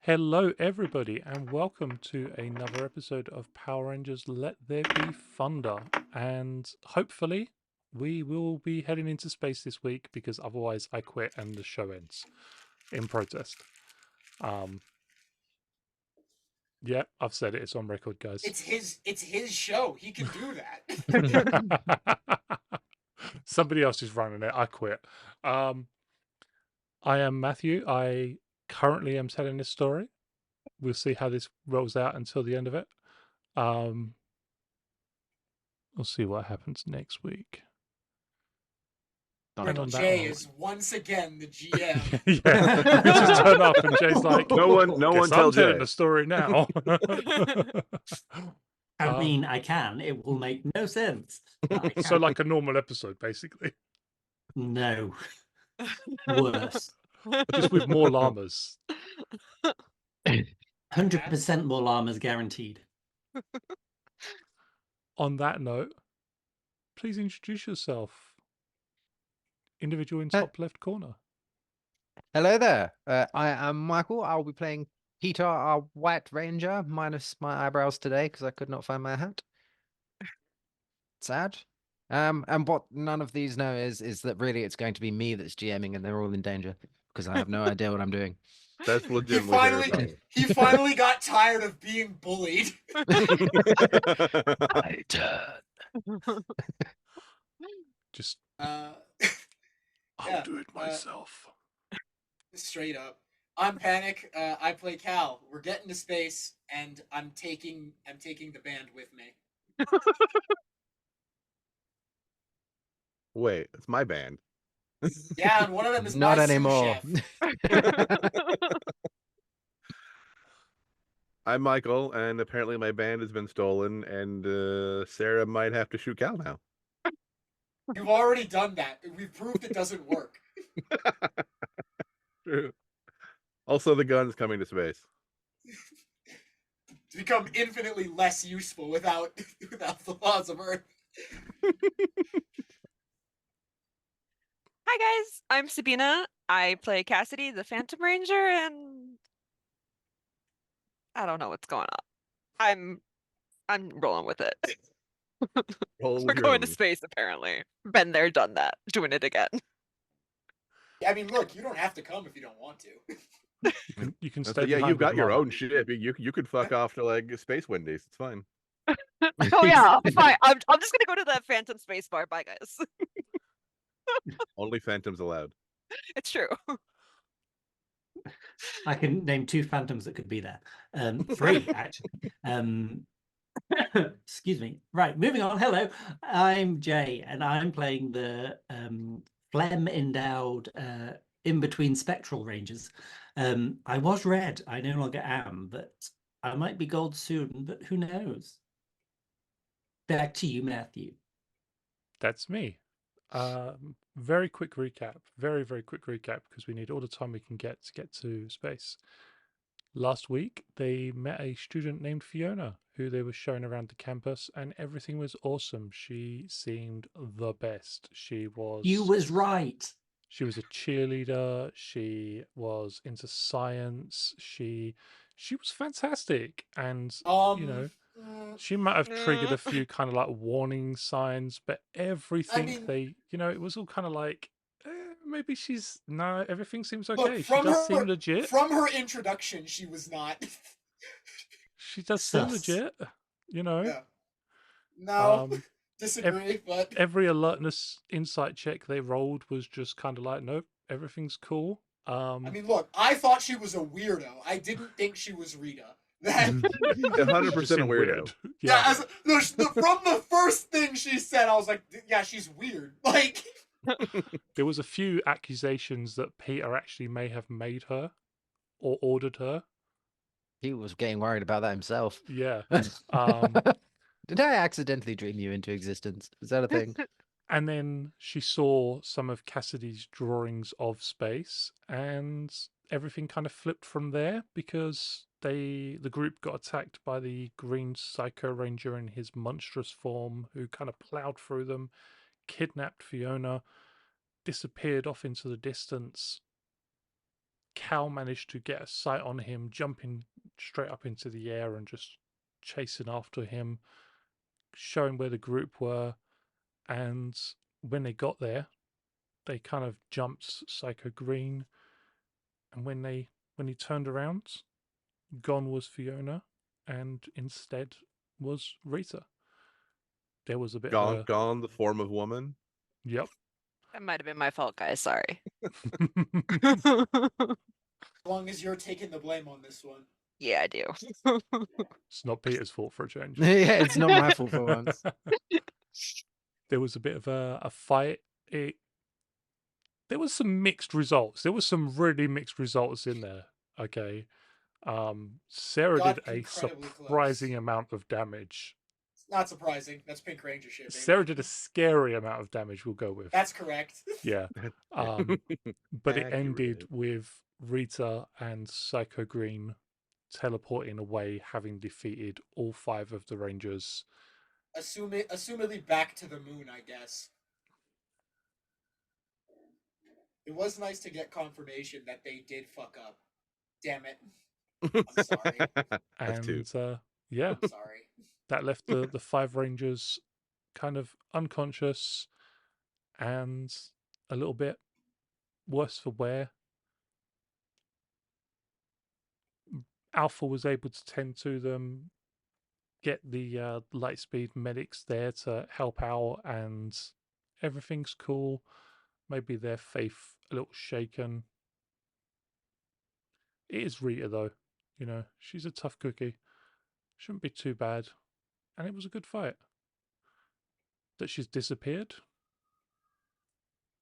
Hello, everybody, and welcome to another episode of Power Rangers Let There Be Thunder. And hopefully, we will be heading into space this week because otherwise, I quit and the show ends in protest. Yeah, I've said it, it's on record, guys. It's his show. He can do that. Somebody else is running it. I quit. I am Matthew. I currently am telling this story. We'll see how this rolls out until the end of it. We'll see what happens next week. And on that Jay note- is once again the GM. Yeah, we just turn up and Jay's like, No one "Guess tell I'm telling Jay." the story now." I mean, I can. It will make no sense. I So can. like a normal episode, basically, No. Worse. just with more llamas. 100% more llamas guaranteed. On that note, please introduce yourself. Individual in top left corner. Hello there. I am Michael. I'll be playing Peter, our White Ranger, minus my eyebrows today because I could not find my hat. Sad. And what none of these know is that really it's going to be me that's GMing and they're all in danger because I have no idea what I'm doing. That's legitimately He finally got tired of being bullied. My turn. Just I'll do it myself. Straight up. I'm Panic. I play Cal. We're getting to space, and I'm taking the band with me. Wait, it's my band. Yeah, and one of them is Not my anymore. sous chef. I'm Michael, and apparently my band has been stolen, and Sarah might have to shoot Cal now. You've already done that. We've proved it doesn't work. True. Also, the gun's coming to space. To become infinitely less useful without the laws of Earth. Hi guys, I'm Sabina. I play Cassidy, the Phantom Ranger, and I don't know what's going on. I'm rolling with it. Roll We're with your going to own. space, apparently. Been there, done that. Doing it again. I mean, look, you don't have to come if you don't want to. You can So, stay. yeah, behind you've got with your Mama. own ship. You could fuck off to like Space Wendy's. It's fine. Oh yeah, fine. I'm just gonna go to that Phantom Space Bar. Bye, guys. Only Phantoms allowed. It's true. I can name 2 phantoms that could be there. 3, actually. Excuse me. Right, moving on. Hello, I'm Jay, and I'm playing the phlegm-endowed in-between spectral rangers. I was red. I no longer am, but I might be gold soon, but who knows? Back to you, Matthew. That's me. Very quick recap. Very quick recap because we need all the time we can get to space. Last week, they met a student named Fiona who they were showing around the campus, and everything was awesome. She seemed the best. She was. You was right. She was a cheerleader. She was into science. She was fantastic, and you know. She might have triggered a few kind of like warning signs, but everything it was all kind of like, maybe everything seems okay. Look, She does seem legit. From her introduction, she was not. She does seem legit, Yeah. No, disagree, but every alertness insight check they rolled was just kind of like, nope, everything's cool. I mean, look, I thought she was a weirdo. I didn't think she was Rita. 100% weirdo. Yeah, from the first thing she said, I was like, yeah, she's weird. Like, there was a few accusations that Peter actually may have made her or ordered her. He was getting worried about that himself. Yeah. Did I accidentally dream you into existence? Is that a thing? And then she saw some of Cassidy's drawings of space, and everything kind of flipped from there because the group got attacked by the Green Psycho Ranger in his monstrous form, who kind of plowed through them, kidnapped Fiona, disappeared off into the distance. Cal managed to get a sight on him, jumping straight up into the air and just chasing after him, showing where the group were. And when they got there, they kind of jumped Psycho Green. And when he turned around, gone was Fiona, and instead was Rita. There was a bit of a Gone the form of woman. yep. That might have been my fault, guys. Sorry. As long as you're taking the blame on this one. Yeah, I do. It's not Peter's fault for a change. Yeah, it's not my fault for once. There was a bit of a fight. There was some mixed results. There was some really mixed results in there. Okay. Sarah Got did a incredibly surprising close. amount of damage. It's not surprising. That's Pink Ranger shit, baby. Sarah did a scary amount of damage, we'll go with. That's correct. Yeah. But it ended Accurate. with Rita and Psycho Green teleporting away, having defeated all 5 of the Rangers. Assumedly back to the moon, I guess. It was nice to get confirmation that they did fuck up. Damn it. I'm sorry. That's two. And yeah, I'm sorry. that left the 5 Rangers kind of unconscious and a little bit worse for wear. Alpha was able to tend to them, get the Lightspeed medics there to help out, and everything's cool. Maybe their faith a little shaken. It is Rita though, you know, she's a tough cookie. Shouldn't be too bad. And it was a good fight. That she's disappeared,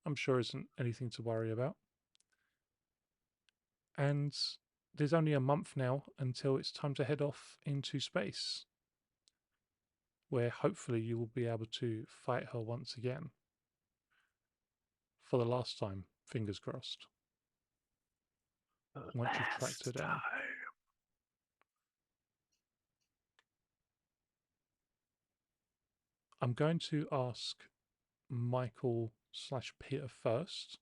I'm sure isn't anything to worry about. And there's only a month now until it's time to head off into space, where hopefully you will be able to fight her once again. For the last time, fingers crossed. Once you've tracked her down. I'm going to ask Michael/Peter first.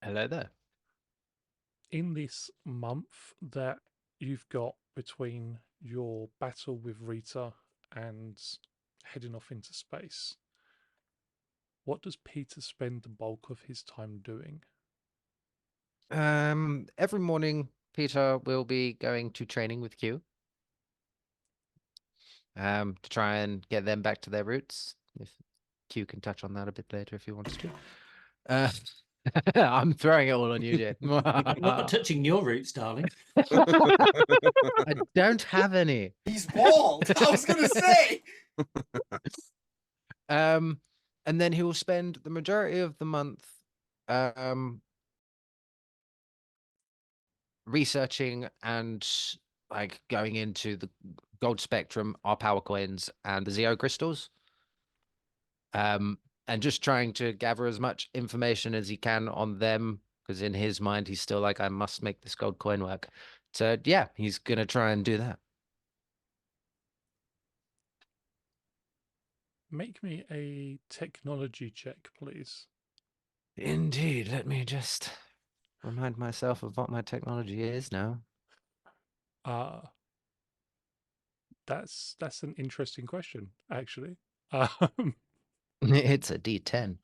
Hello there. In this month that you've got between your battle with Rita and heading off into space, what does Peter spend the bulk of his time doing? Every morning, Peter will be going to training with Q. To try and get them back to their roots. If Q can touch on that a bit later if he wants to. I'm throwing it all on you, Jay. I'm not touching your roots, darling. I don't have any. He's bald. I was gonna say. And then he will spend the majority of the month researching and like going into the gold spectrum, our power coins, and the Zeo crystals. And just trying to gather as much information as he can on them, because in his mind he's still like, I must make this gold coin work. So yeah, he's gonna try and do that. Make me a technology check, please. Indeed. Let me just remind myself of what my technology is now. That's an interesting question, actually. It's a D10.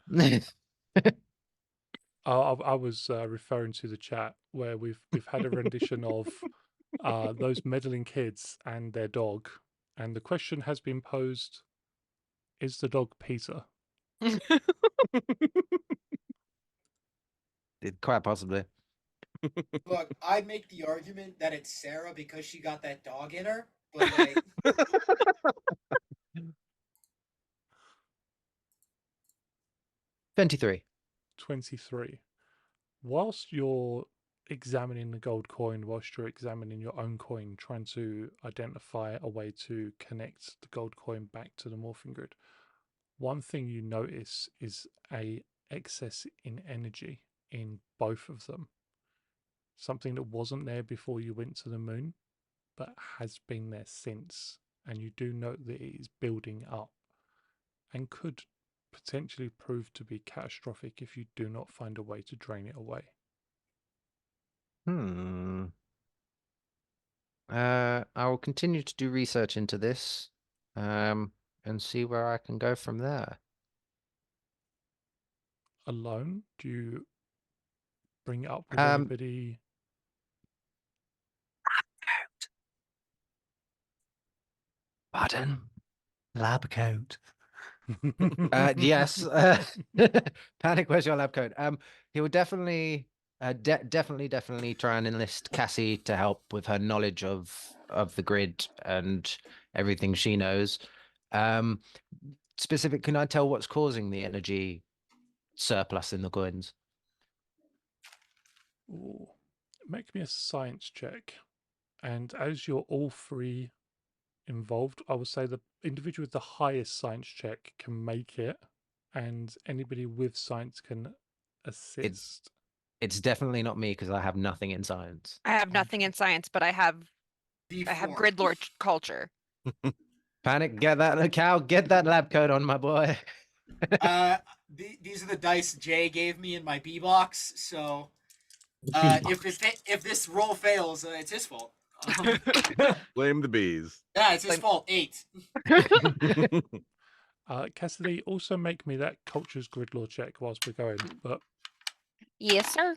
I was referring to the chat where we've had a rendition of those meddling kids and their dog, and the question has been posed: is the dog Peter? Quite possibly. Look, I make the argument that it's Sarah because she got that dog in her, but like 23. 23. Whilst you're examining the gold coin, whilst you're examining your own coin, trying to identify a way to connect the gold coin back to the morphing grid, one thing you notice is a excess in energy in both of them. Something that wasn't there before you went to the moon, but has been there since. And you do note that it is building up and could potentially prove to be catastrophic if you do not find a way to drain it away. Hmm. I will continue to do research into this, and see where I can go from there. Alone? Do you bring it up with Um, anybody? Pardon? Lab coat. Yes. Panic, where's your lab coat? He will definitely, definitely try and enlist Cassie to help with her knowledge of the grid and everything she knows. Specific, can I tell what's causing the energy surplus in the coins? Ooh. Make me a science check. And as you're all three involved, I would say the individual with the highest science check can make it, and anybody with science can assist. It's definitely not me because I have nothing in science. I have nothing in science, but I have D4. grid lore culture. Panic, get that cow, get that lab coat on, my boy. These are the dice Jay gave me in my B box. So if this roll fails, it's his fault. Blame the bees. Yeah, it's his fault. 8. Cassidy, also make me that culture's grid law check whilst we're going. But Yes, sir.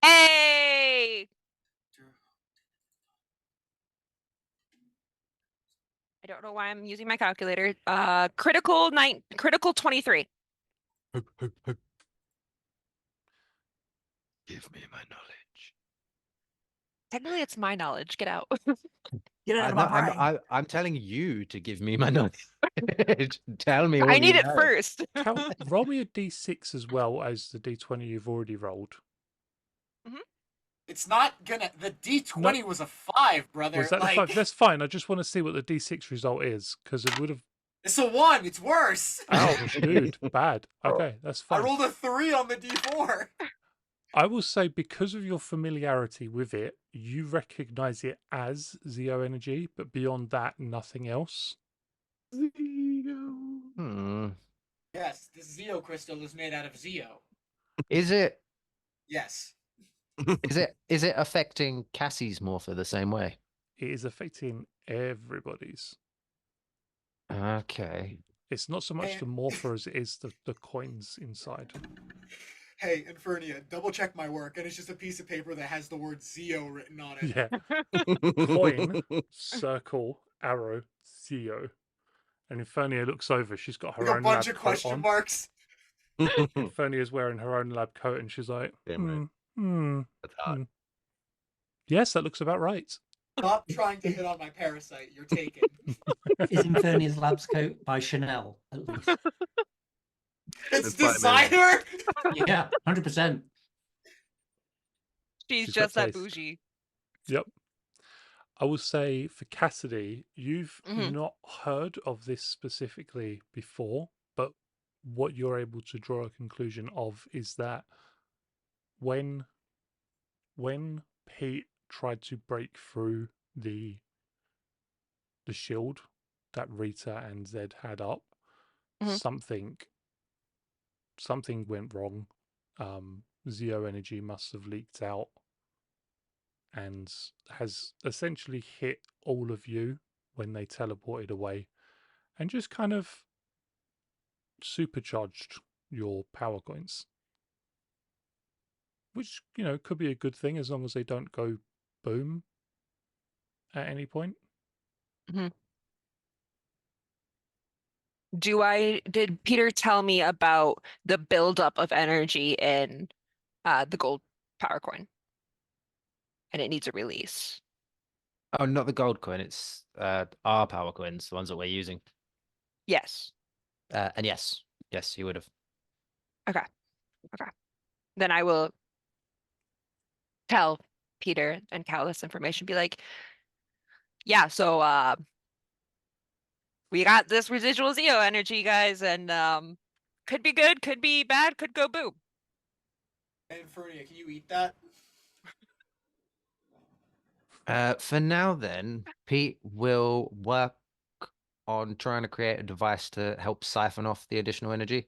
Hey! I don't know why I'm using my calculator. Critical 23. Give me my knowledge. Technically, it's my knowledge. Get out. Get out of my brain. I'm telling you to give me my knowledge. Tell me I what need you it know. first. Cal, roll me a d6 as well as the d20 you've already rolled. It's not gonna. The D20 was a 5, brother. Was that the 5? That's fine. I just want to see what the d6 result is, because it would have... It's a 1. It's worse. Ouch, dude. Bad. Okay, that's I fine. rolled a 3 on the D4. I will say, because of your familiarity with it, you recognize it as Zeo energy, but beyond that, nothing else. Hmm. Yes, this Zeo Crystal is made out of Zeo. Is it Yes. is it affecting Cassie's morpher the same way? It is affecting everybody's. Okay. It's not so much And- the morpher as it is the coins inside. Hey, Infernia, double check my work, and it's just a piece of paper that has the word Zeo written on it. Yeah. Coin, circle, arrow, Zeo. And Infernia looks over. She's got her Like a own bunch lab of coat question on. marks. Infernia's wearing her own lab coat, and she's like, Damn right. That's hot. Yes, that looks about right. Stop trying to hit on my parasite. You're taken. Is Infernia's lab's coat by Chanel, at least? It's It's 5 designer. Yeah, 100%. She's She's got just that taste. bougie. Yep. I will say for Cassidy, you've Mhm. not heard of this specifically before, but what you're able to draw a conclusion of is that when Pete tried to break through the shield that Rita and Zed had up, Mhm. something went wrong. Zeo energy must have leaked out and has essentially hit all of you when they teleported away and just kind of supercharged your power coins. Which, could be a good thing as long as they don't go boom at any point. Did Peter tell me about the buildup of energy in the gold power coin? And it needs a release. Oh, not the gold coin. It's our power coins, the ones that we're using. Yes. And yes, you would have. Okay. Then I will tell Peter and Cal this information. Be like, yeah, so we got this residual Zeo energy, guys, and could be good, could be bad, could go boom. Infernia, can you eat that? For now, then, Pete will work on trying to create a device to help siphon off the additional energy.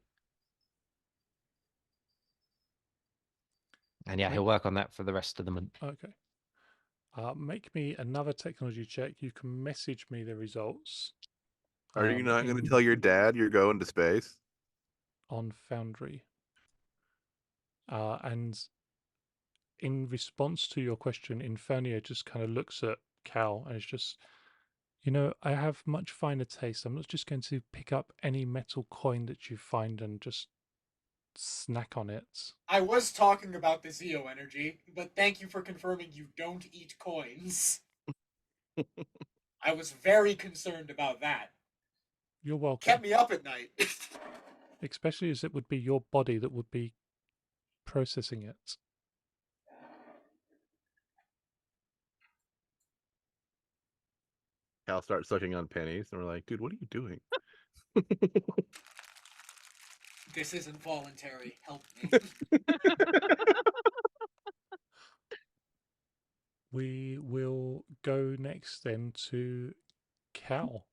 And yeah, he'll work on that for the rest of the month. Okay. Make me another technology check. You can message me the results. Are you not going to in- tell your dad you're going to space? on Foundry? And in response to your question, Infernia just kind of looks at Cal and it's just, I have much finer taste. I'm not just going to pick up any metal coin that you find and just snack on it. I was talking about the Zeo energy, but thank you for confirming you don't eat coins. I was very concerned about that. You're welcome. Kept me up at night. Especially as it would be your body that would be processing it. Cal starts sucking on pennies, and we're like, dude, what are you doing? This isn't voluntary. Help me. We will go next then to Cal.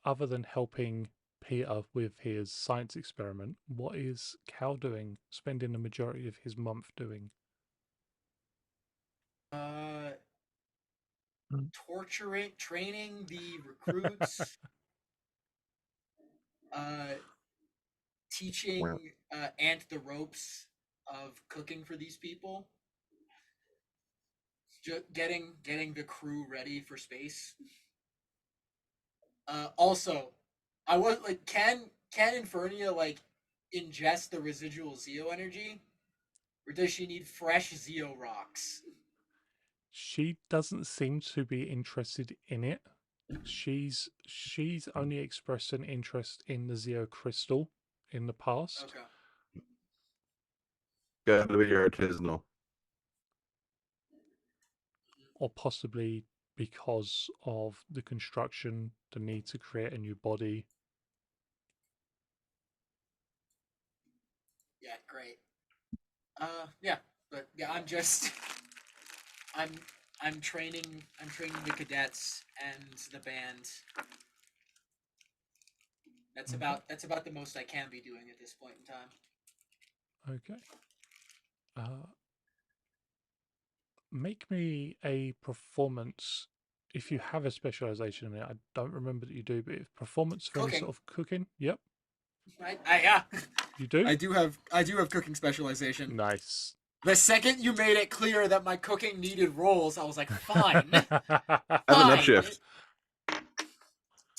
Other than helping Peter with his science experiment, what is Cal doing, spending the majority of his month doing? Torturing, training the recruits. Teaching Ant the ropes of cooking for these people. Getting the crew ready for space. Also, I was like, can Infernia like ingest the residual Zeo energy, or does she need fresh Zeo rocks? She doesn't seem to be interested in it. She's only expressed an interest in the Zeo Crystal in the past. Okay. Gotta be artisanal. Or possibly because of the construction, the need to create a new body. Yeah, great. Yeah, but yeah, I'm training the cadets and the band. That's about the most I can be doing at this point in time. Okay. Make me a performance. If you have a specialization in it, I don't remember that you do, but if performance for any Cooking. sort of cooking, yep, Yeah. you do. I do have cooking specialization. Nice. The second you made it clear that my cooking needed rolls, I was like, fine. I have an Fine. upshift.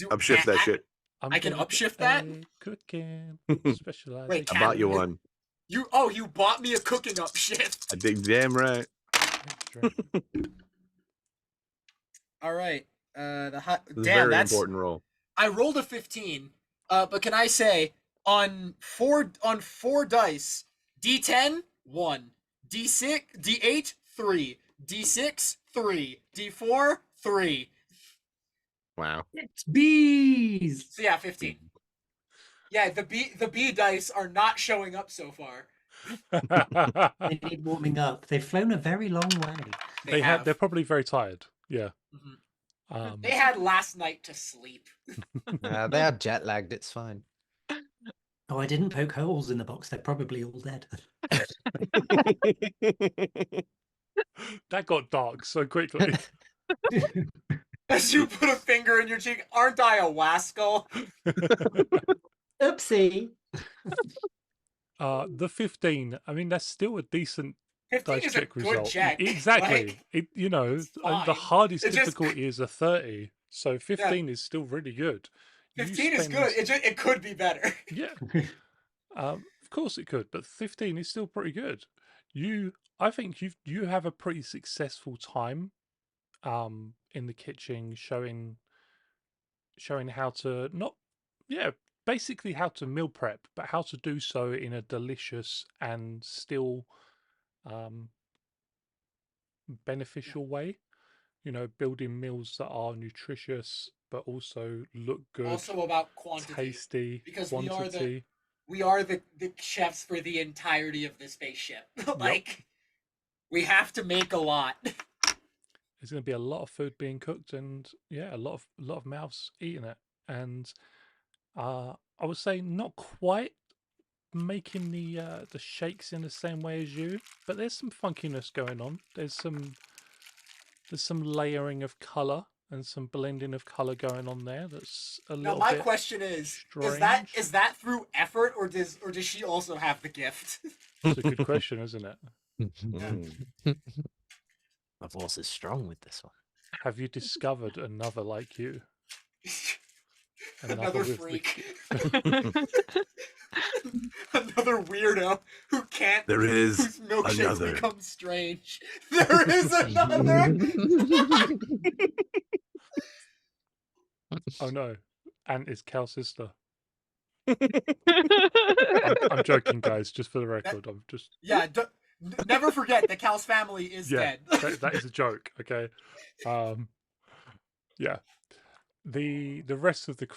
Upshift that shit. I can gonna upshift get that? a cooking Wait, specialization. I bought you one. You bought me a cooking upshift. I dig damn right. All right. This is Damn, very that's important role. I rolled a 15. But can I say on four dice, D10 1, D6 D8 3, D6 3, D4 3. Wow. It's bees. So yeah, 15. Yeah, the B dice are not showing up so far. They need warming up. They've flown a very long way. They have. They're probably very tired. Yeah. Mm-hmm. They had last night to sleep. They are jet lagged. It's fine. Oh, I didn't poke holes in the box. They're probably all dead. That got dark so quickly. As you put a finger in your cheek, aren't I a wascal? Oopsie. The 15. I mean, that's still a decent 15 dice is a check good result. check. Exactly. Like, and fine. the hardest It just- difficulty is a 30. So 15 is still really good. 15 is good. It could be better. Yeah. Of course it could, but 15 is still pretty good. I think you have a pretty successful time in the kitchen showing how to basically how to meal prep, but how to do so in a delicious and still beneficial way. Building meals that are nutritious but also look good. Also about quantity. Tasty. Because quantity. we are the chefs for the entirety of the spaceship. Like, we have to make a lot. There's going to be a lot of food being cooked, and a lot of mouths eating it. and I would say not quite making the shakes in the same way as you, but there's some funkiness going on. There's some layering of color and some blending of color going on there. That's a Now little my bit question is strange. is that through effort, or does she also have the gift? It's a good question, isn't it? Mm. My force is strong with this one. Have you discovered another like you? Another with freak. Another weirdo who can't. There is whose milkshakes another. become strange. There is another. Oh no, Ant is Cal's sister. I'm I'm joking, guys. Just for the record, I'm just Yeah. Never forget the Cal's family is yeah. dead. That is a joke. Okay. Yeah. The rest of the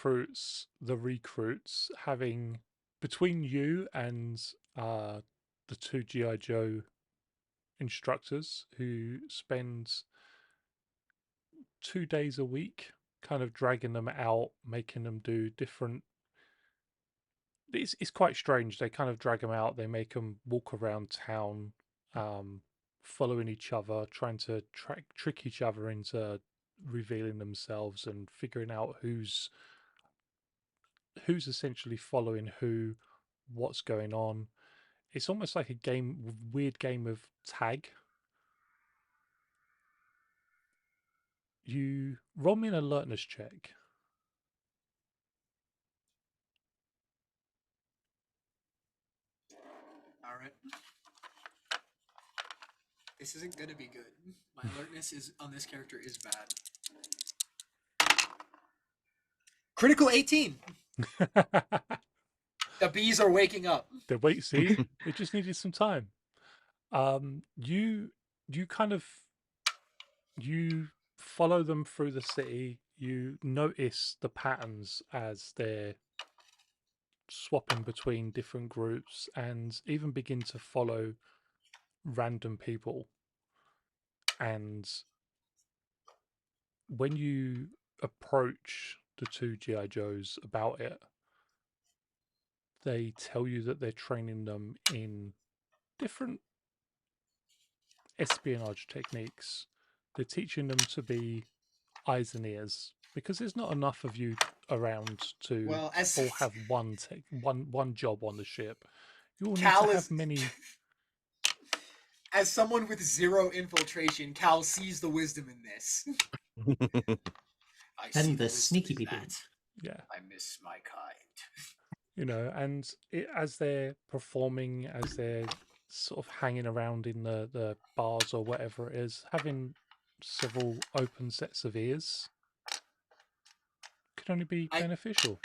recruits, having between you and the two GI Joe instructors who spend 2 days a week kind of dragging them out, making them do different. It's quite strange. They kind of drag them out. They make them walk around town, following each other, trying to trick each other into revealing themselves and figuring out who's essentially following who, what's going on. It's almost like a weird game of tag. You roll me an alertness check. All right. This isn't gonna be good. My alertness is on this character is bad. Critical 18. The bees are waking up. See, they just needed some time. You kind of you follow them through the city. You notice the patterns as they're swapping between different groups, and even begin to follow random people. And when you approach the two GI Joes about it, they tell you that they're training them in different espionage techniques. They're teaching them to be eyes and ears because there's not enough of you around to Well, all have one job on the ship. You all need Cal to is have many. as someone with zero infiltration, Cal sees the wisdom in this. I see And the wisdom sneaky in people. that. Yeah, I miss my kind. and as they're performing, as they're sort of hanging around in the bars or whatever it is, having several open sets of ears could only be beneficial.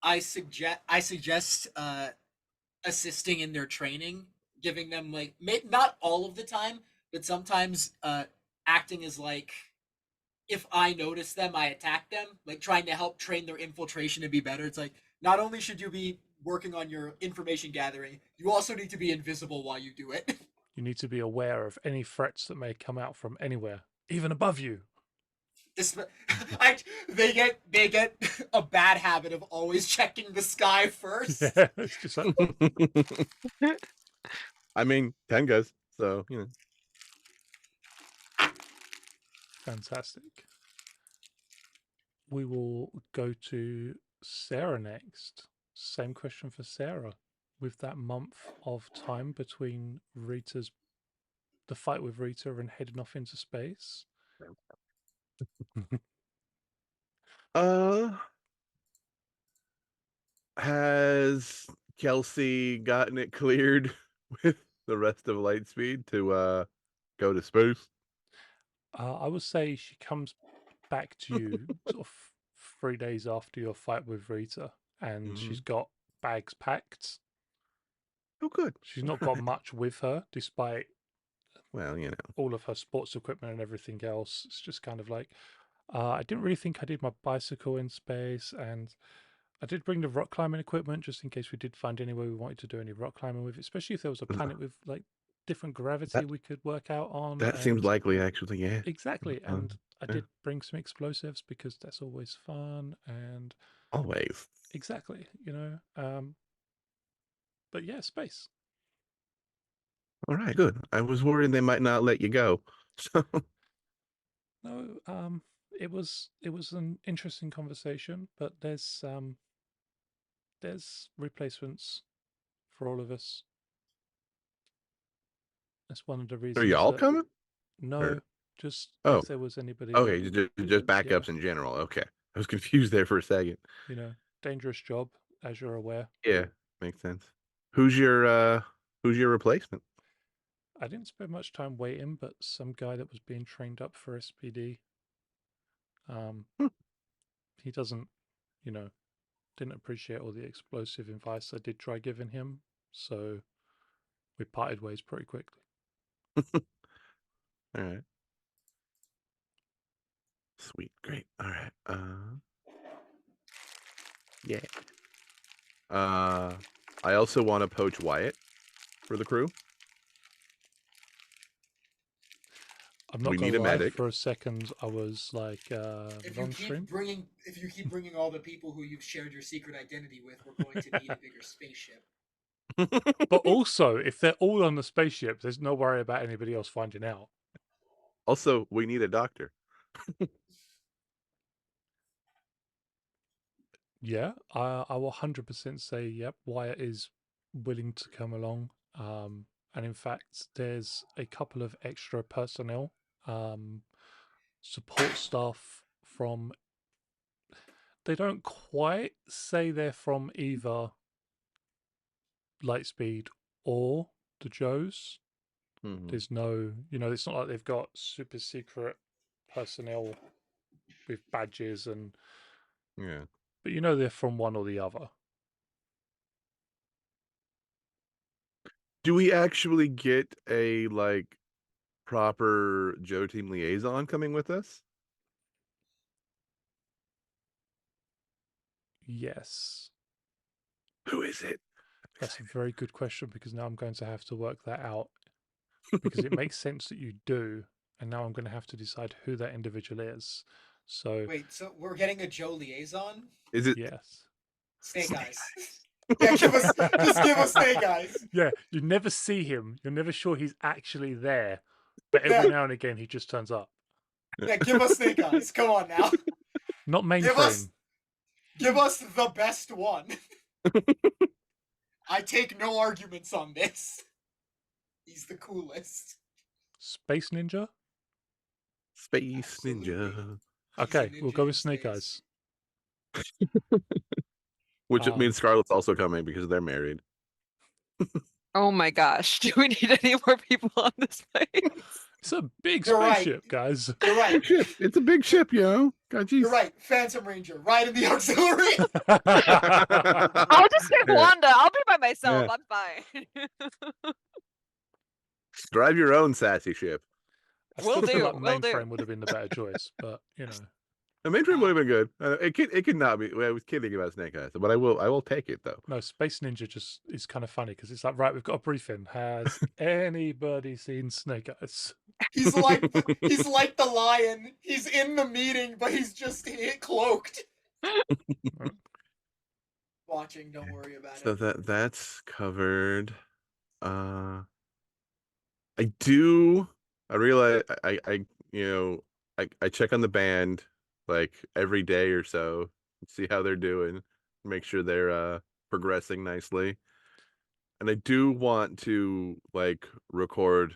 I suggest assisting in their training, giving them like not all of the time, but sometimes acting as like if I notice them, I attack them, like trying to help train their infiltration to be better. It's like not only should you be working on your information gathering, you also need to be invisible while you do it. You need to be aware of any threats that may come out from anywhere, even above you. They get a bad habit of always checking the sky first. Yeah, it's just like I mean, Tengas, so you know. fantastic. We will go to Sarah next. Same question for Sarah. With that month of time between the fight with Rita and heading off into space. Has Kelsey gotten it cleared with the rest of Lightspeed to go to space? I would say she comes back to you sort of 3 days after your fight with Rita, and she's got bags packed. Oh, good. She's not got much with her, despite all of her sports equipment and everything else. It's just kind of like, I didn't really think I did my bicycle in space, and I did bring the rock climbing equipment just in case we did find anywhere we wanted to do any rock climbing with, especially if there was a planet with like different gravity we could work out on. That seems and likely, actually. Yeah. Exactly. And I yeah. did bring some explosives because that's always fun. And Always. exactly, but yeah, space. All right, good. I was worried they might not let you go. So No, it was an interesting conversation, but there's replacements for all of us. That's one of the are reasons y'all that coming? no, just Oh, if there was anybody okay, that, just backups in general. Okay, I was confused there for a second. dangerous job, as you're aware. Yeah, makes sense. Who's your replacement? I didn't spend much time waiting, but some guy that was being trained up for SPD. He doesn't, didn't appreciate all the explosive advice I did try giving him, so we parted ways pretty quickly. All right. Sweet, great. All right. Yeah. I also want to poach Wyatt for the crew. I'm not We gonna need a lie. medic. For a second, I was like, If you non-stream. keep bringing all the people who you've shared your secret identity with, we're going to need a bigger spaceship. But also, if they're all on the spaceship, there's no worry about anybody else finding out. Also, we need a doctor. Yeah, I will 100% say, yep, Wyatt is willing to come along. And in fact, there's a couple of extra personnel, support staff from. They don't quite say they're from either Lightspeed or the Joes. There's no, it's not like they've got super secret personnel with badges and. Yeah. But they're from one or the other. Do we actually get a proper Joe team liaison coming with us? Yes. Who is it? That's a very good question, because now I'm going to have to work that out, because it makes sense that you do, and now I'm going to have to decide who that individual is. So Wait, so we're getting a Joe liaison? Is it? yes. Snake Eyes. Yeah, give us Snake Eyes. Yeah, you never see him. You're never sure he's actually there, but every Yeah. now and again he just turns up. Yeah, give us Snake Eyes. Come on now. Not Give us mainframe. the best one. I take no arguments on this. He's the coolest. Space Ninja. Space Absolutely. Ninja. He's a Okay, we'll ninja go in with Snake space. Eyes. Which means Scarlett's also coming because they're married. Oh my gosh. Do we need any more people on this plane? It's a big You're right. spaceship, guys. You're right. Big ship. It's a big ship, God, geez. You're right. Phantom Ranger, ride in the auxiliary. I'll just get Yeah. Wanda. I'll be by myself. Yeah. I'm fine. Drive your own sassy ship. I still feel like Will do. mainframe would have been the better choice, but The mainframe would have been good. It could not be. Well, I was kidding about Snake Eyes, but I will take it though. No, Space Ninja just is kind of funny, because it's like, right, we've got a briefing. Has anybody seen Snake Eyes? He's like the lion. He's in the meeting, but he's just cloaked. Watching, don't worry about So it. that's covered. I do. I realize I check on the band like every day or so, see how they're doing, make sure they're progressing nicely. And I do want to record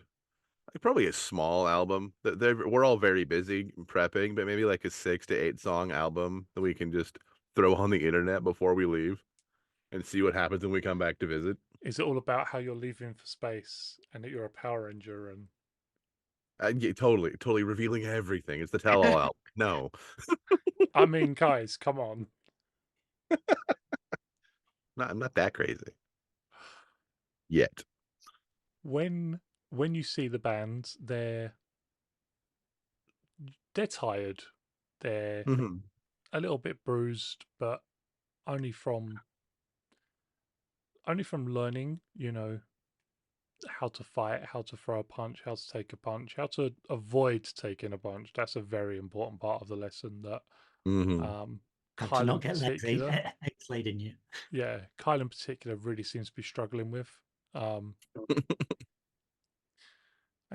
probably a small album. We're all very busy prepping, but maybe like a 6 to 8 song album that we can just throw on the internet before we leave and see what happens when we come back to visit. Is it all about how you're leaving for space and that you're a Power Ranger? And Yeah, totally revealing everything. It's the tell-all album. No. I mean, guys, come on. I'm not that crazy yet. When you see the band, they're tired. They're a little bit bruised, but only from learning, how to fight, how to throw a punch, how to take a punch, how to avoid taking a punch. That's a very important part of the lesson that Mm-hmm. How to Kyle in not get particular, eggs laid in you. yeah, Kyle in particular really seems to be struggling with. And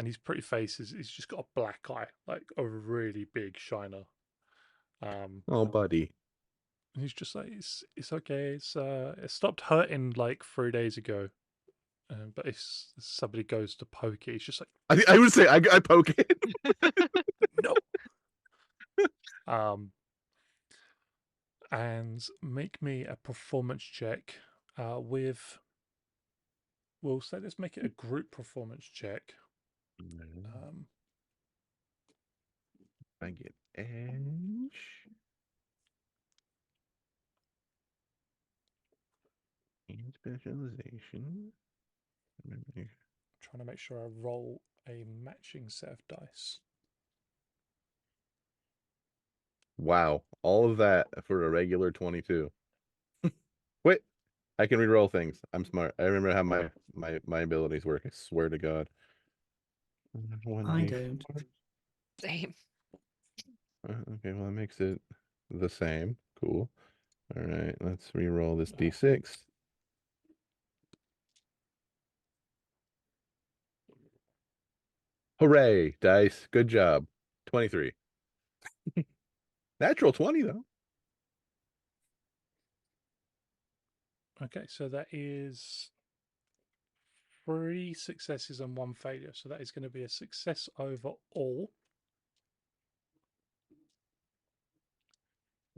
his pretty face he's just got a black eye, like a really big shiner. Oh, buddy. And he's just like, it's okay. It stopped hurting like 3 days ago. But if somebody goes to poke it, he's just like, I would say I poke it. no. And make me a performance check with. We'll say let's make it a group performance check. I get edge. And specialization. Trying to make sure I roll a matching set of dice. Wow, all of that for a regular 22. Wait, I can reroll things. I'm smart. I remember how my abilities work. I swear to God. I don't. Same. Okay, well that makes it the same. Cool. All right, let's reroll this d6. Hooray, dice. Good job. 23. Natural 20 though. Okay, so that is 3 successes and 1 failure. So that is going to be a success overall.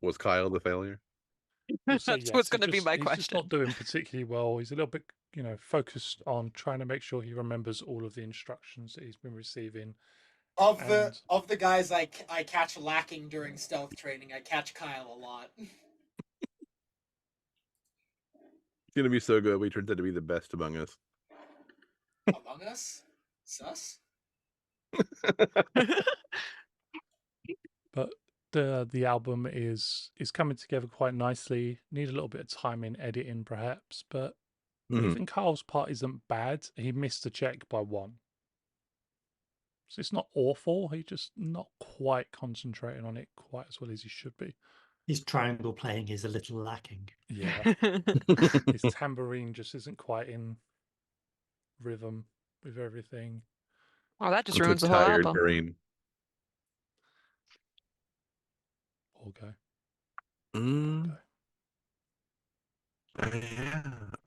Was Kyle the failure? We'll say That's yes. what's going to be He's my just question. not doing particularly well. He's a little bit, focused on trying to make sure he remembers all of the instructions that he's been receiving. Of the guys I catch lacking during stealth training, I catch Kyle a lot. It's gonna be so good. We turned out to be the best among us. Among Us? Sus? But the album is coming together quite nicely. Need a little bit of time in editing, perhaps, but even Carl's part isn't bad. He missed the check by 1. So it's not awful. He's just not quite concentrating on it quite as well as he should be. His triangle playing is a little lacking. Yeah. His tambourine just isn't quite in rhythm with everything. Well, that just I'm so ruins the whole tired, album. Green. Okay. Yeah.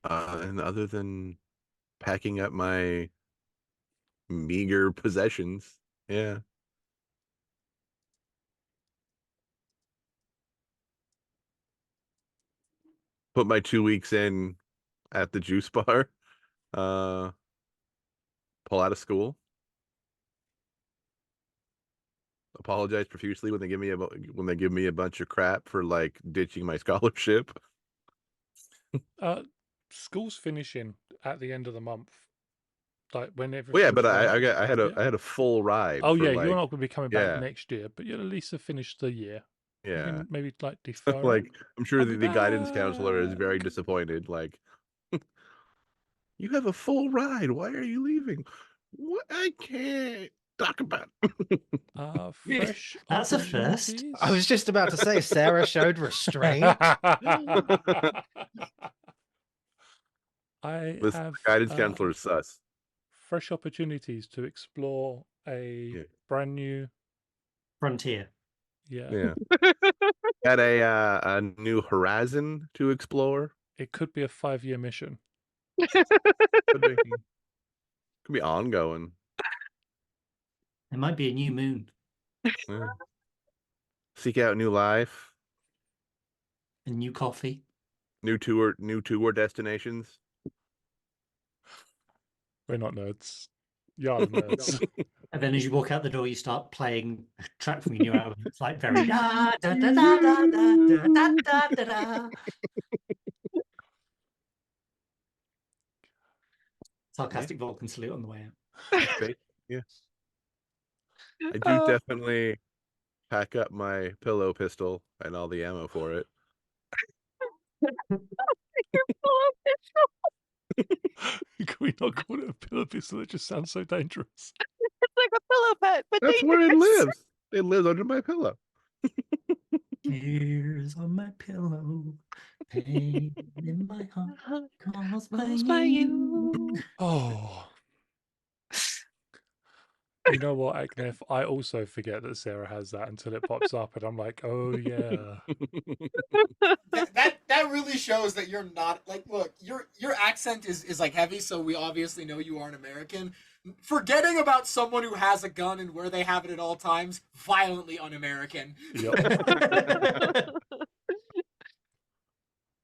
And other than packing up my meager possessions, yeah. Put my 2 weeks in at the juice bar. Pull out of school. Apologize profusely when they give me a bunch of crap for like ditching my scholarship. School's finishing at the end of the month. Like when Well, yeah, everything's but I right. had a full ride. Oh for yeah, like, you're not going to be coming back yeah, next year, but you'll at least have finished the year. You yeah. can maybe like defer Like it. I'm sure I'll the be guidance counselor is very back. disappointed. Like, you have a full ride. Why are you leaving? What? I can't talk about. Fresh That's a first. opportunities. I was just about to say Sarah showed restraint. I Listen, have the guidance counselor is sus. fresh opportunities to explore a brand new Frontier. Yeah. Got a new horizon to explore. It could be a 5-year mission. Could be ongoing. There might be a new moon. Yeah. Seek out new life. A new coffee. New tour destinations. We're not nerds. Y'all are nerds. And then as you walk out the door, you start playing a track from your new album. It's like very da da da da da da da da da da. Sarcastic Vulcan salute on the way out. Yeah. I do definitely pack up my pillow pistol and all the ammo for it. Can we you not called it a pillow pistol? It just sounds so dangerous. It's like a pillow pet, but That's where it dangerous. lives. It lives under my pillow. Tears on my pillow, pain in my heart, caused by Caused by you. you. Oh. You know what, Agnef? I also forget that Sarah has that until it pops up, and I'm like, oh yeah. That really shows that you're not like. Look, your accent is like heavy, so we obviously know you aren't American. Forgetting about someone who has a gun and where they have it at all times, violently un-American. Yep.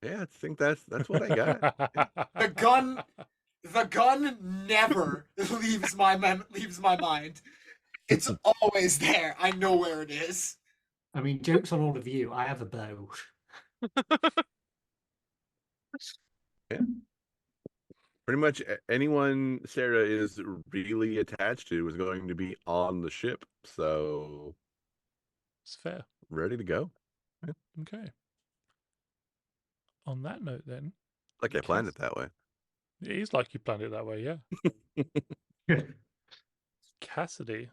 Yeah, I think that's what I got. The gun never leaves my mind. It's always there. I know where it is. I mean, joke's on all of you. I have a bow. Pretty much anyone Sarah is really attached to is going to be on the ship, so It's fair. ready to go. Okay. On that note, then, Like I planned it that way. it is like you planned it that way, yeah. Cassidy,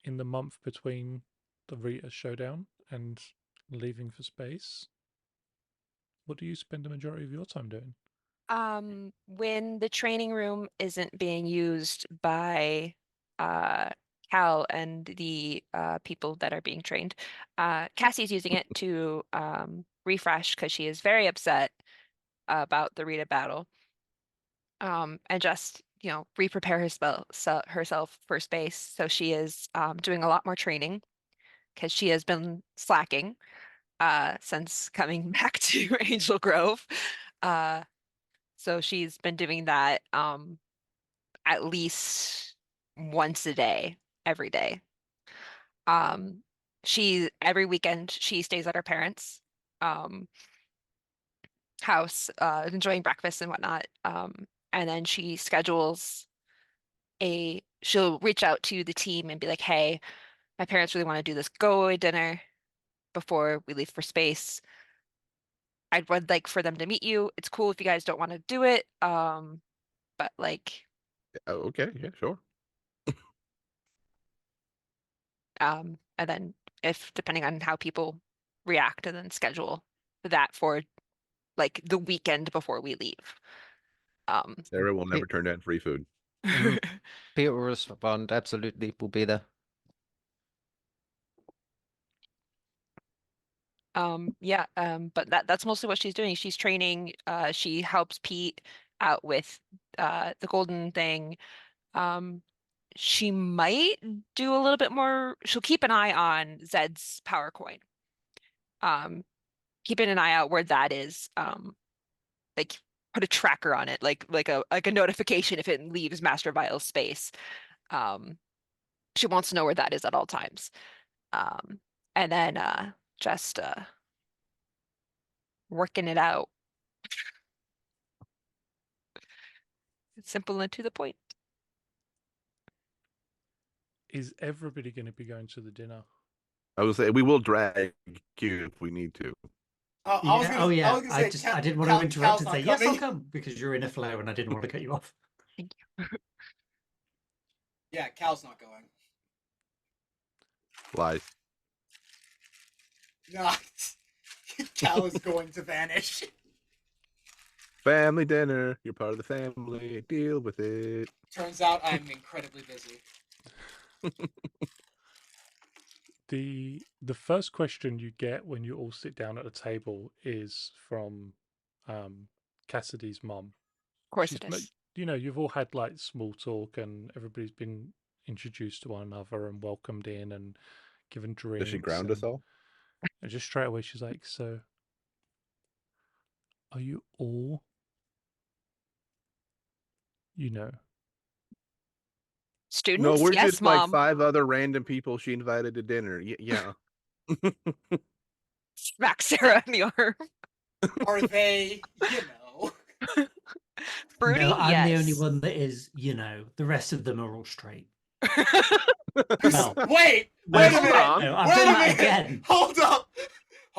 in the month between the Rita showdown and leaving for space, what do you spend the majority of your time doing? When the training room isn't being used by Cal and the people that are being trained, Cassie's using it to refresh because she is very upset about the Rita battle. And just, re-prepare herself for space. So she is doing a lot more training because she has been slacking since coming back to Angel Grove. So she's been doing that at least once a day, every day. Every weekend she stays at her parents' house, enjoying breakfast and whatnot. And then she schedules she'll reach out to the team and be like, hey, my parents really want to do this go-away dinner before we leave for space. I would like for them to meet you. It's cool if you guys don't want to do it. But like, Oh, okay, yeah, sure. and then if depending on how people react, and then schedule that for like the weekend before we leave. Sarah will never turn down free food. Peter will respond, absolutely, we'll be there. Yeah, but that's mostly what she's doing. She's training, she helps Pete out with the golden thing. She might do a little bit more. She'll keep an eye on Zed's power coin. Keeping an eye out where that is. Like put a tracker on it, like a notification if it leaves Master Vial's space. She wants to know where that is at all times. And then just working it out. It's simple and to the point. Is everybody going to be going to the dinner? I would say we will drag you if we need to. I didn't want to interrupt and say, yes, I'll come, because you're in a flow and I didn't want to cut you off. Thank you. Yeah, Cal's not going. Lies. No, Cal is going to vanish. Family dinner. You're part of the family. Deal with it. Turns out I'm incredibly busy. The first question you get when you all sit down at a table is from Cassidy's mum. Of course it is. You've all had like small talk and everybody's been introduced to one another and welcomed in and given drinks. Does she ground us all? And just straight away she's like, so are you all, Students? No, we're yes, just Mom. like 5 other random people she invited to dinner. Yeah. Smack Sarah in the arm. Are they, Fruity? No, I'm the only Yes. one that is, the rest of them are all straight. Wait a minute. Hold on. No, I've Wait done a that minute. again. Hold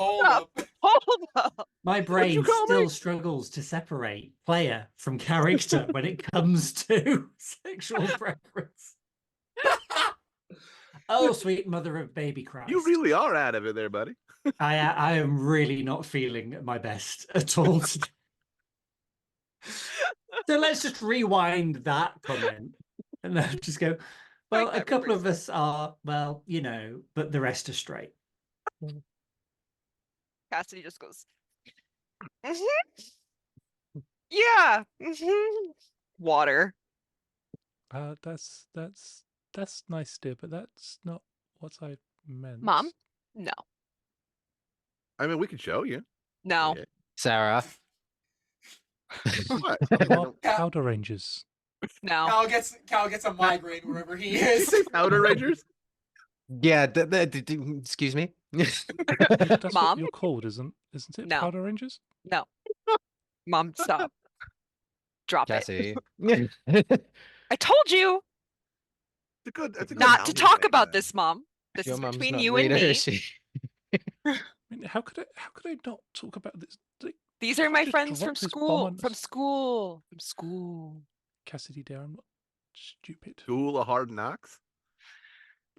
Hold Stop. up. Hold up. My you brain call still me? struggles to separate player from character when it comes to sexual preference. Oh, sweet mother of baby Christ. You really are out of it there, buddy. I am really not feeling my best at all today. So let's just rewind that comment and then just go, well, Like a that couple of reverse. us are, well, you know, but the rest are straight. Cassidy just goes, "Mhm. Yeah. Mhm." Water. That's nice, dear, but that's not what I meant. Mom? No. I mean, we could show you. No. Yeah. Sarah. What? You are Cal- Powder Rangers. No. Cal gets a migraine wherever he Did you is. say Powder Rangers? Yeah, excuse me. That's what Mom? you're called, isn't it? No. Powder Rangers? No. Mom, stop. Drop it. Cassie. I told you That's a good not to album talk name, about though. this, Mom. This Your is mum's between not you and Rita, me. is she? I mean, how could I not talk about this? Like, These are can't my just friends drop from this bomb school. on From us. school. From school. Cassidy, dear, I'm not stupid. School of Hard Knocks.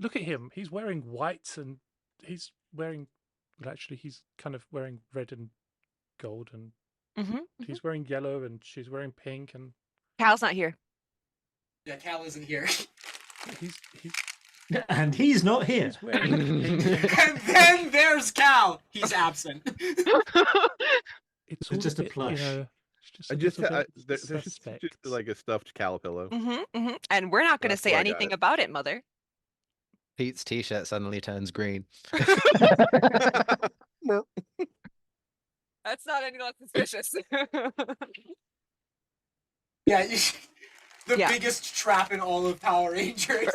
Look at him. He's wearing white and he's wearing. Well, actually, he's kind of wearing red and gold, and Mm-hmm. he's wearing yellow, and she's wearing pink, and Cal's not here. Yeah, Cal isn't here. he's And he's not here. he's wearing pink. And And then there's Cal. He's absent. it's It's all just a a bit, plush. it's just I a just little bit there's just suspect. like a stuffed cow pillow. And we're not going to That's say why I got anything it. about it, Mother. Pete's t-shirt suddenly turns green. That's not any less suspicious. Yeah, the Yeah. biggest trap in all of Power Rangers.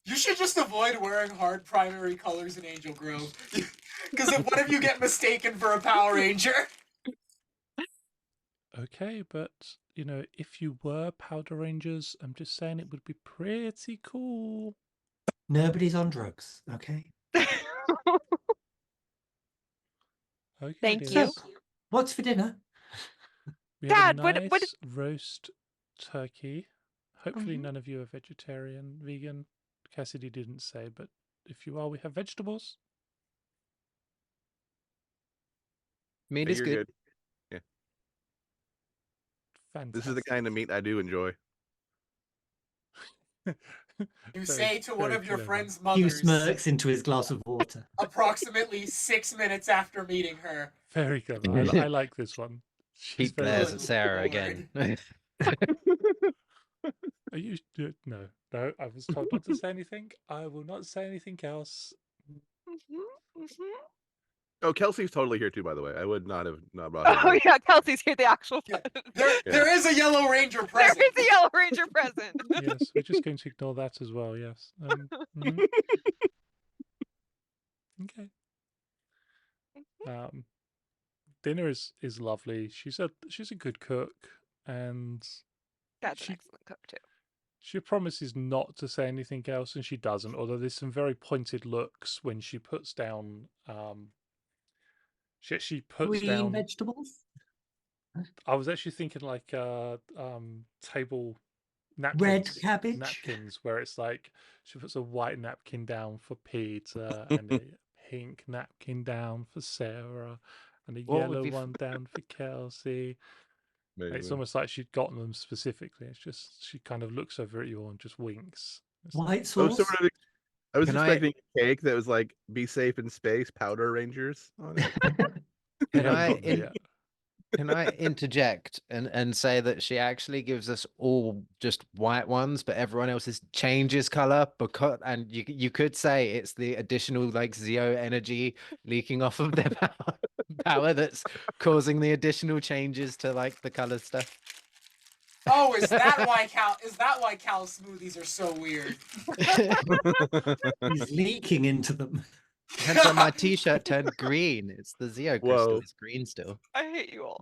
You should just avoid wearing hard primary colors in Angel Grove. Because what if you get mistaken for a Power Ranger? Okay, but if you were Powder Rangers, I'm just saying it would be pretty cool. Nobody's on drugs, okay? Okay, Thank dear. you. So, what's for dinner? We have Dad, a what- nice roast turkey. Hopefully, Mhm. none of you are vegetarian, vegan. Cassidy didn't say, but if you are, we have vegetables. Meat Yeah, is you're good. Fantastic. This is the kind of meat I do enjoy. You Very- say to one very of your clever. friend's Hugh mothers smirks into his glass of water. approximately 6 minutes after meeting her. Very good. I like this one. She's Pete very glares good. at Sarah Lord. again. Are you? No. I was told not to say anything. I will not say anything else. Oh, Kelsey's totally here too, by the way. I would not have not brought her. Oh here. yeah, Kelsey's here. The actual. Yeah. There There is a Yellow Ranger present. is a Yellow Ranger present. Yes, we're just going to ignore that as well. Yes. Mhm. Okay. Dinner is lovely. She's a good cook, and That's an She- excellent cook too. she promises not to say anything else, and she doesn't. Although there's some very pointed looks when she puts down. She actually puts Green down. vegetables? I was actually thinking like table napkins, Red cabbage? napkins, where it's like she puts a white napkin down for Peter and a pink napkin down for Sarah and a What would yellow be f- one down for Kelsey. It's Maybe. almost like she'd gotten them specifically. It's just she kind of looks over at you all and just winks. It's like, White I was sauce? sort of. I was Can I- expecting a cake that was like "Be safe in space, Powder Rangers" on it. we Can haven't I got there yet. Can I interject and say that she actually gives us all just white ones, but everyone else's changes color and you could say it's the additional like Zeo energy leaking off of their power that's causing the additional changes to like the color stuff. Oh, is that why Cal's smoothies are so weird? He's leaking into them. Hence why my t-shirt turned green. It's the Zeo crystal. Whoa. It's green still. I hate you all.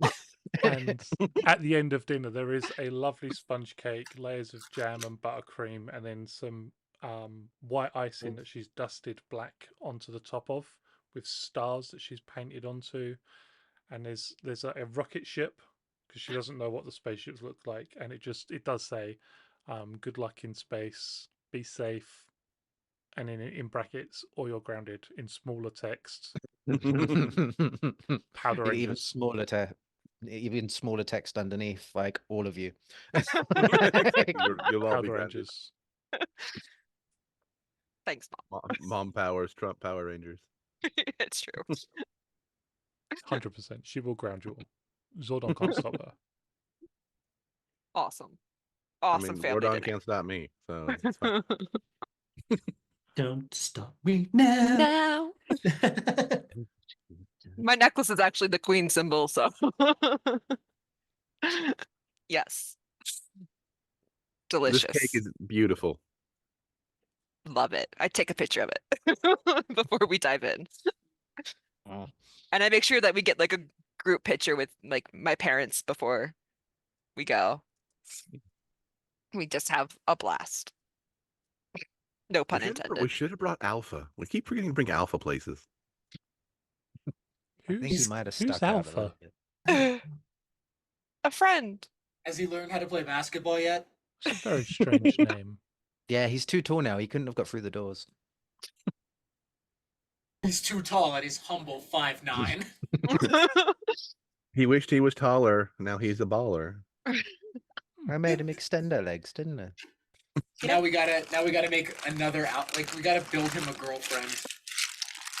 And at the end of dinner, there is a lovely sponge cake, layers of jam and buttercream, and then some white icing that she's dusted black onto the top of, with stars that she's painted onto, and there's a rocket ship because she doesn't know what the spaceships look like, and it does say, "Good luck in space, be safe," and in brackets, or you're grounded in smaller text. Powder Even Rangers. even smaller text underneath, like all of you. You'll all be Powder grounded. Rangers. Thanks, Mom powers, Trump Power Rangers. Mom. It's true. 100%. She will ground you all. Zordon can't stop her. Awesome. I Awesome mean, family Zordon dinner. can't stop me, so it's fine. Don't stop me now. Now. My necklace is actually the queen symbol, so yes. Delicious. This cake is beautiful. Love it. I take a picture of it before we dive in. Oh. And I make sure that we get like a group picture with like my parents before we go. We just have a blast. No pun intended. We should have brought Alpha. We keep forgetting to bring Alpha places. I think he Who's might have who's stuck out a Alpha? little bit. A friend. Has he learned how to play basketball yet? It's a very strange name. Yeah, he's too tall now. He couldn't have got through the doors. He's too tall and he's humble 5'9". He wished he was taller. Now he's a baller. I made him extend her legs, didn't I? Now we gotta make another out. Like we gotta build him a girlfriend.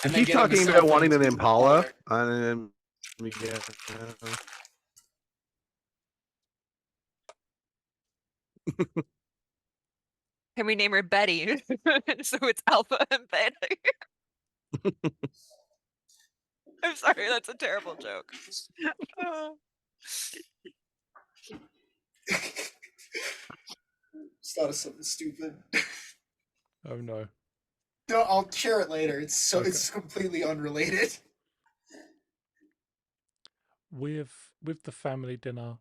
And then he's get him a talking cell about phone wanting to an be Impala. baller. Can we name her Betty? So it's Alpha and Beta. I'm sorry, that's a terrible joke. Just thought of something stupid. Oh no. No, I'll share it later. It's Okay. it's completely unrelated. With the family dinner,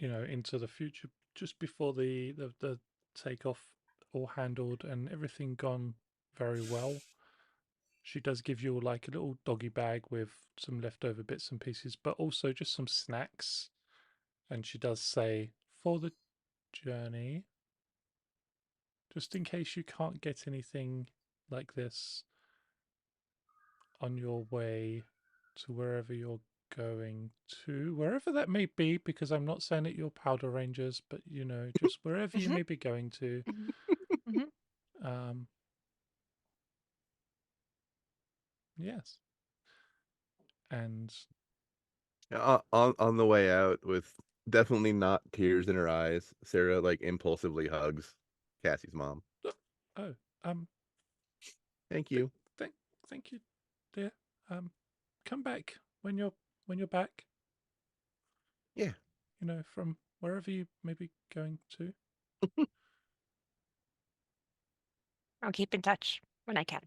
into the future, just before the takeoff all handled and everything gone very well. She does give you like a little doggy bag with some leftover bits and pieces, but also just some snacks. And she does say, for the journey, just in case you can't get anything like this on your way to wherever you're going to, wherever that may be, because I'm not saying that you're Powder Rangers, but just wherever you may be going to. Yes. And on the way out, with definitely not tears in her eyes, Sarah like impulsively hugs Cassie's mom. oh, Thank you. thank you, dear. Come back when you're back. Yeah. From wherever you may be going to. I'll keep in touch when I can.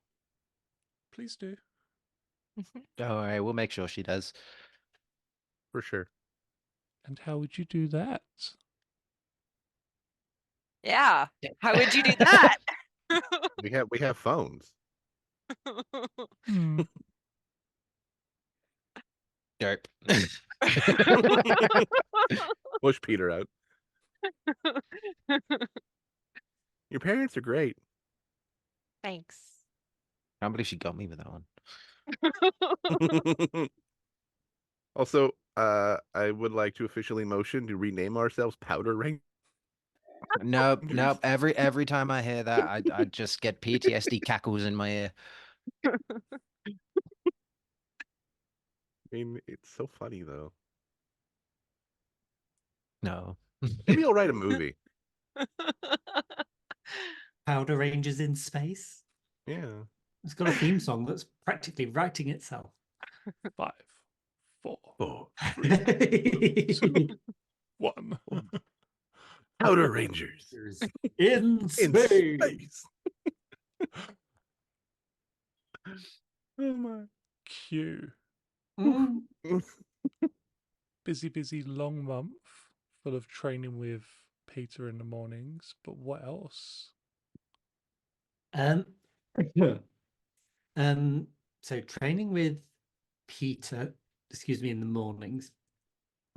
Please do. Don't worry, we'll make sure she does. For sure. And how would you do that? Yeah. How would you do that? We have phones. Hmm. Derp. Push Peter out. Your parents are great. Thanks. I can't believe she got me with that one. Also, I would like to officially motion to rename ourselves Powder Ring. Nope. Every time I hear that, I just get PTSD cackles in my ear. I mean, it's so funny though. No. Maybe I'll write a movie. Powder Rangers in space. Yeah. It's got a theme song that's practically writing itself. 5, 4, Oh, 2, 1. Powder Rangers in in space. space. Oh my. Q. Mm. Busy, long month full of training with Peter in the mornings. But what else? Um, so training with Peter, excuse me, in the mornings,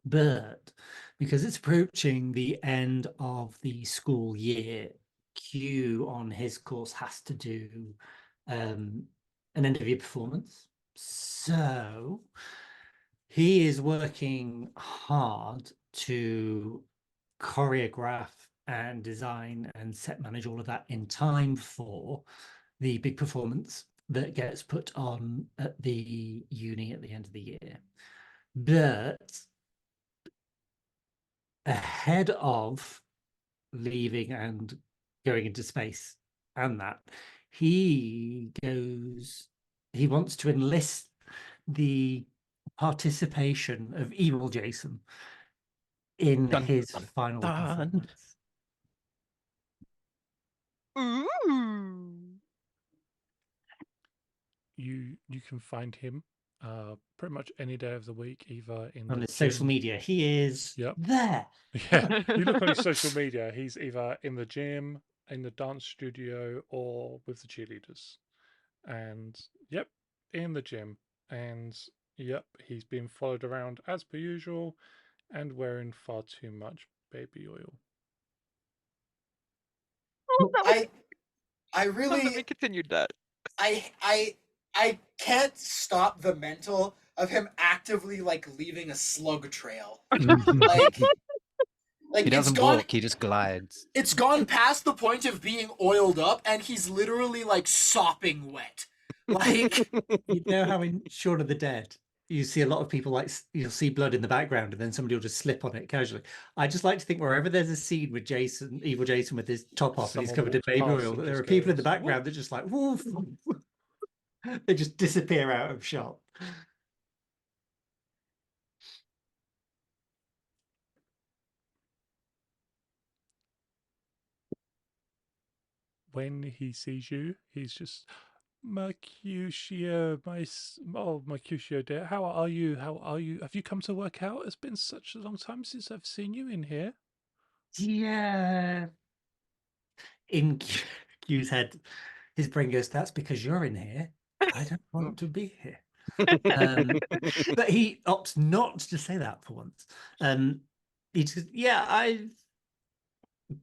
but because it's approaching the end of the school year, Q on his course has to do an end of year performance. So he is working hard to choreograph and design and set manage all of that in time for the big performance that gets put on at the uni at the end of the year. But ahead of leaving and going into space and that, he wants to enlist the participation of evil Jason in Dun, his dun, final dun. performance. Ooh. You can find him pretty much any day of the week, either in On the his social gym. media, he is Yep. there. Yeah, you look on his social media, he's either in the gym, in the dance studio, or with the cheerleaders. And yep, in the gym. And yep, he's being followed around as per usual and wearing far too much baby oil. Oh, that was, I love that we really continued that. I can't stop the mental of him actively like leaving a slug trail. Like He it's doesn't gone walk, he just glides. it's gone past the point of being oiled up and he's literally like sopping wet. Like You know how in Shaun of the Dead, you see a lot of people like you'll see blood in the background and then somebody will just slip on it casually. I just like to think wherever there's a scene with Jason, evil Jason with his top off and he's Someone covered in walks baby past oil, and that there just are people in the goes, background "Whoop." that just like woof, they just disappear out of shot. When he sees you, he's just, Mercutio, Mercutio dear, how are you? How are you? Have you come to work out? It's been such a long time since I've seen you in here. Yeah. In Q's head, his brain goes, "That's because you're in here. I don't want to be here." But he opts not to say that for once. He just, yeah, I've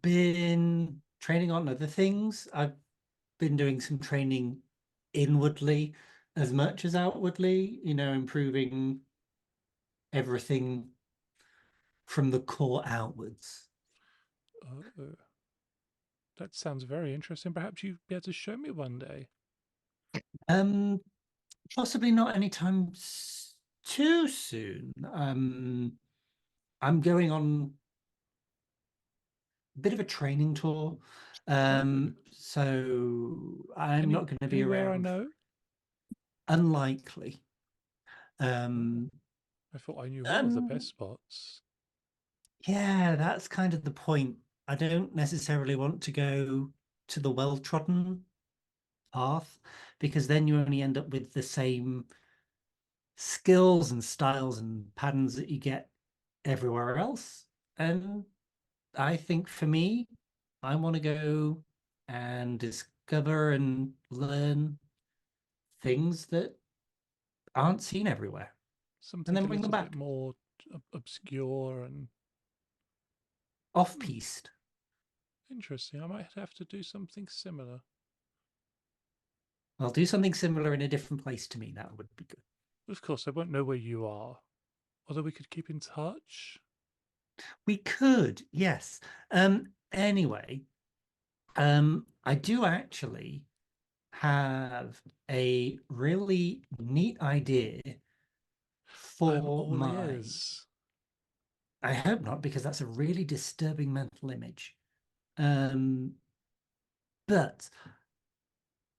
been training on other things. I've been doing some training inwardly as much as outwardly, improving everything from the core outwards. Oh, that sounds very interesting. Perhaps you'd be able to show me one day. Possibly not anytime too soon. I'm going on a bit of a training tour. So I'm not going to be Anywhere I around. know? Unlikely. I thought I knew all of the best spots. Yeah, that's kind of the point. I don't necessarily want to go to the well-trodden path because then you only end up with the same skills and styles and patterns that you get everywhere else. And I think for me, I want to go and discover and learn things that aren't seen everywhere. Something And then a bring them little bit back. more obscure and Off-piste. interesting. I might have to do something similar. I'll do something similar in a different place to me. That would be good. Of course, I won't know where you are. Although we could keep in touch. We could, yes. Anyway, I do actually have a really neat idea I'm for all ears. I hope not, because that's a really disturbing mental image. But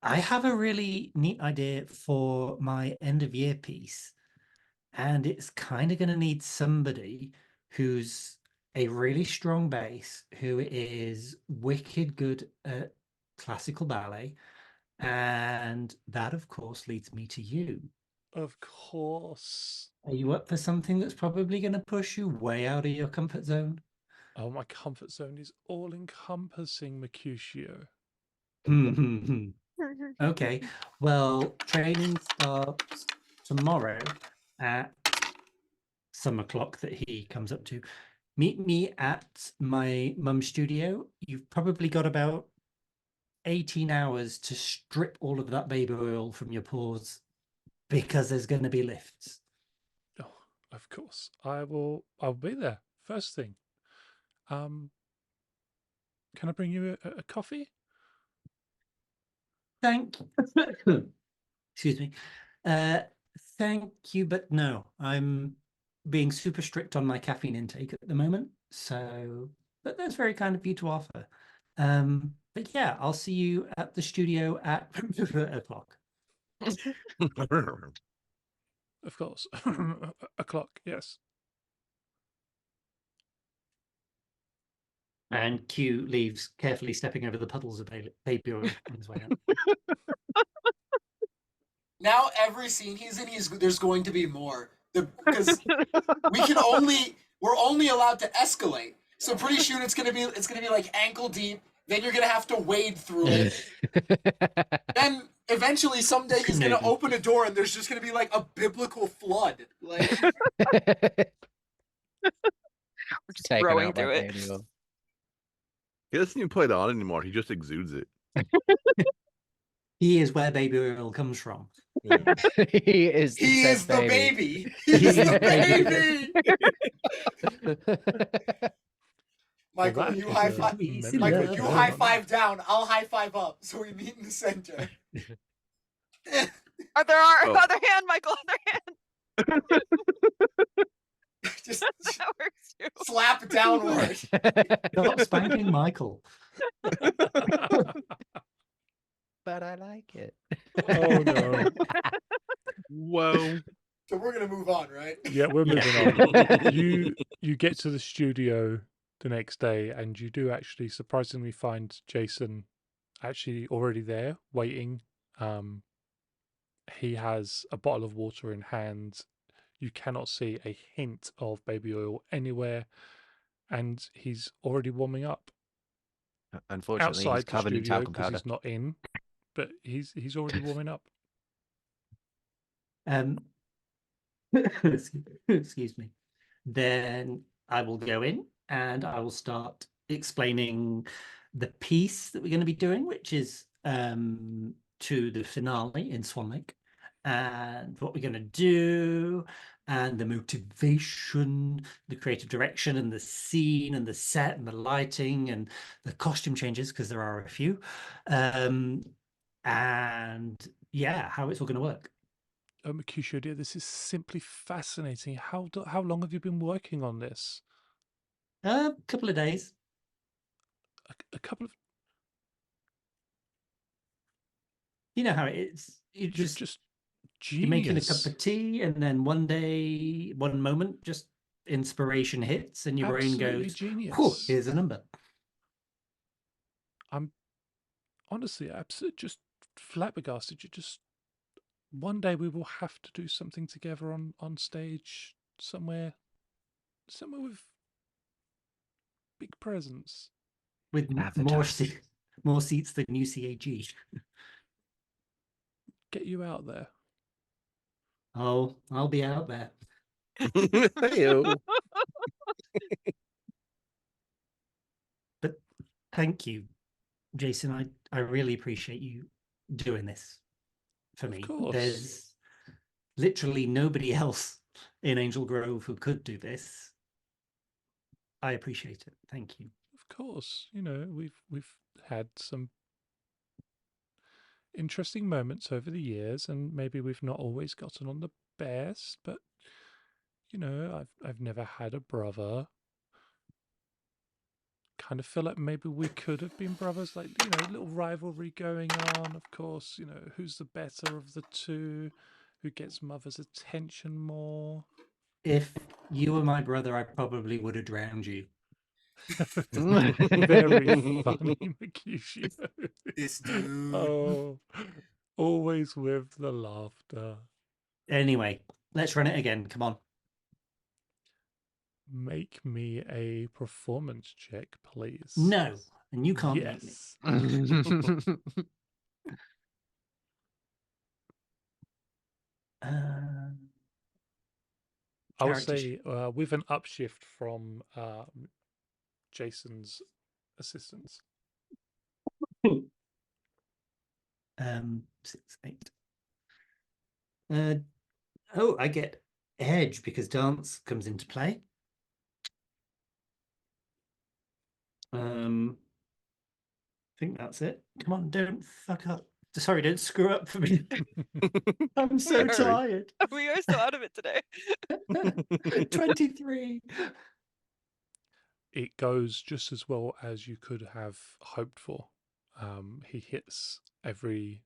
I have a really neat idea for my end of year piece, and it's kind of going to need somebody who's a really strong bass, who is wicked good at classical ballet. And that, of course, leads me to you. Of course. Are you up for something that's probably going to push you way out of your comfort zone? Oh, my comfort zone is all encompassing, Mercutio. Okay. Well, training starts tomorrow at some o'clock that he comes up to. Meet me at my mum's studio. You've probably got about 18 hours to strip all of that baby oil from your pores because there's going to be lifts. Oh, of course. I'll be there first thing. Can I bring you a coffee? Thank excuse me. Thank you, but no, I'm being super strict on my caffeine intake at the moment. So, but that's very kind of you to offer. But yeah, I'll see you at the studio at o'clock. Of course. O'clock, yes. And Q leaves, carefully stepping over the puddles of baby oil on his way out. Now every scene he's in, there's going to be more. Because we're only allowed to escalate. So pretty soon it's gonna be like ankle deep. Then you're gonna have to wade through it. Then eventually someday he's gonna Maybe. open a door and there's just gonna be like a biblical flood. Like We're just Taken rowing out by through it. baby oil. He doesn't even put it on anymore. He just exudes it. He is where baby oil comes from. Yeah. He is the he said is the baby. baby. He's the baby. Michael, that you is high a five. mental Michael, breakdown. you high five down. I'll high five up. So we meet in the center. Other Oh. other hand, Michael, other hand. Just That works too. slap downward. Stop spanking Michael. But I like it. Oh no. Whoa. So we're gonna move on, right? Yeah, we're moving on. You get to the studio the next day and you do actually surprisingly find Jason actually already there waiting. He has a bottle of water in hand. You cannot see a hint of baby oil anywhere, and he's already warming up Unfortunately, he's outside the covered in studio talcum because powder. he's not in, but he's already warming up. Excuse me. Then I will go in and I will start explaining the piece that we're going to be doing, which is to the finale in Swan Lake, and what we're going to do, and the motivation, the creative direction, and the scene, and the set, and the lighting, and the costume changes, because there are a few. And yeah, how it's all going to work. Oh, Mercutio, dear, this is simply fascinating. How long have you been working on this? A couple of days. A couple of. You know how it is. You're just You're making a cup genius. of tea, and then one day, one moment, just inspiration hits, and your brain Absolutely goes, genius. "Whew, here's a number." I'm honestly absolutely just flabbergasted. You just one day we will have to do something together on stage somewhere with big presence. With Advertise. more seats than UCAG. Get you out there. Oh, I'll be out there. Hey-o. But thank you, Jason. I really appreciate you doing this for Of me. course. There's literally nobody else in Angel Grove who could do this. I appreciate it. Thank you. Of course. You know, we've had some interesting moments over the years, and maybe we've not always gotten on the best, but you know, I've never had a brother. Kind of feel like maybe we could have been brothers, like, you know, little rivalry going on. Of course, you know, who's the better of the two, who gets mother's attention more. If you were my brother, I probably would have drowned you. Very funny, Mercutio. This dude. Oh, always with the laughter. Anyway, let's run it again. Come on. Make me a performance check, please. No, and you can't make me. Yes. Uh, I would character say with an upshift from Jason's assistance. 6, 8. Oh, I get edge because dance comes into play. I think that's it. Come on, don't fuck up. Sorry, don't screw up for me. I'm so are- tired. We are so out of it today. 23. It goes just as well as you could have hoped for. He hits every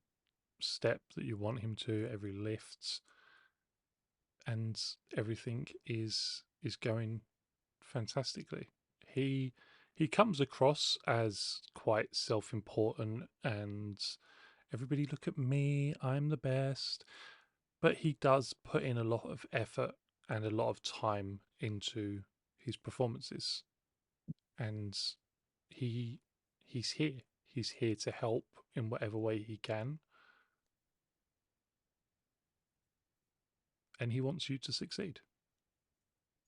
step that you want him to, every lift, and everything is going fantastically. He comes across as quite self-important and everybody look at me, I'm the best. But he does put in a lot of effort and a lot of time into his performances. And he he's here. He's here to help in whatever way he can. And he wants you to succeed.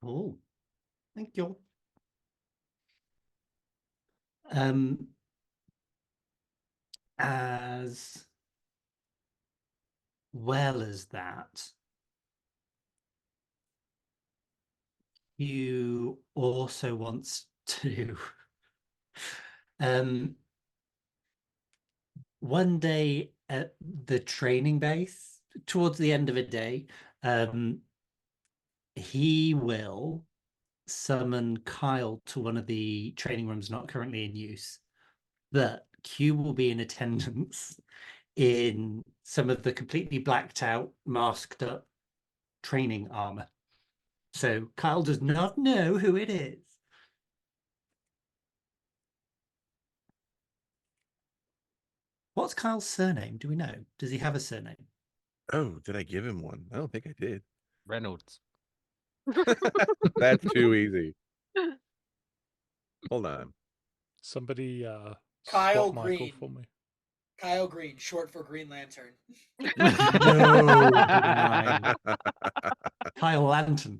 Oh, thank you. As well as that, you also wants to one day at the training base, towards the end of a day, he will summon Kyle to one of the training rooms not currently in use. But Q will be in attendance in some of the completely blacked out, masked up training armor. So Kyle does not know who it is. What's Kyle's surname? Do we know? Does he have a surname? Oh, did I give him one? I don't think I did. Reynolds. That's too easy. Hold on. Somebody Kyle swap Michael Green. for me. Kyle Green, short for Green Lantern. No, deny. Kyle Lantern.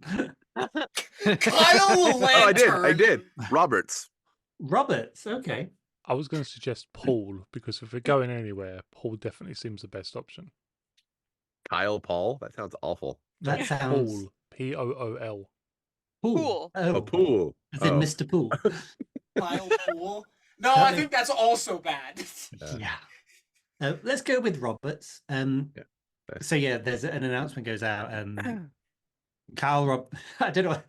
Kyle Lantern. I did. Roberts. Roberts, okay. I was going to suggest Paul because if we're going anywhere, Paul definitely seems the best option. Kyle Paul. That sounds awful. That sounds Paul, Pool. Pool. Cool. Oh, Oh, Pool. as in Oh. Mr. Pool. Kyle Pool. No, That I makes- think that's also bad. Yeah. Let's go with Roberts. Yeah. So yeah, there's an announcement goes out. Kyle Rob. I don't know.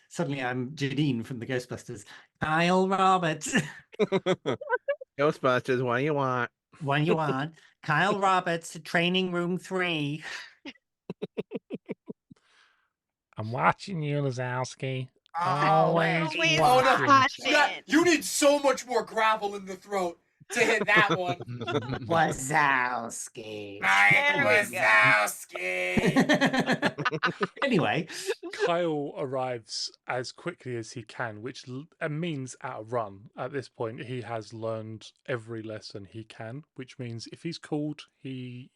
Suddenly, I'm Janine from the Ghostbusters. Kyle Roberts. Ghostbusters, what do you want? What do you want? Kyle Roberts, training room 3. I'm watching you, Lazowski. Always Oh no, watching. you need so much more gravel in the throat to hit that one. Wazowski. There we go. Wazowski. Anyway, Kyle arrives as quickly as he can, which means at a run. At this point, he has learned every lesson he can, which means if he's called, he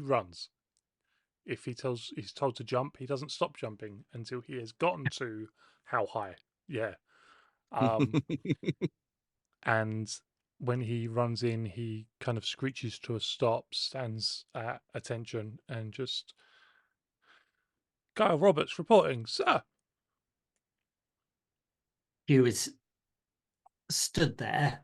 runs. If he's told to jump, he doesn't stop jumping until he has gotten to how high. Yeah. And when he runs in, he kind of screeches to a stop, stands at attention, and just Kyle Roberts reporting, sir. he was stood there,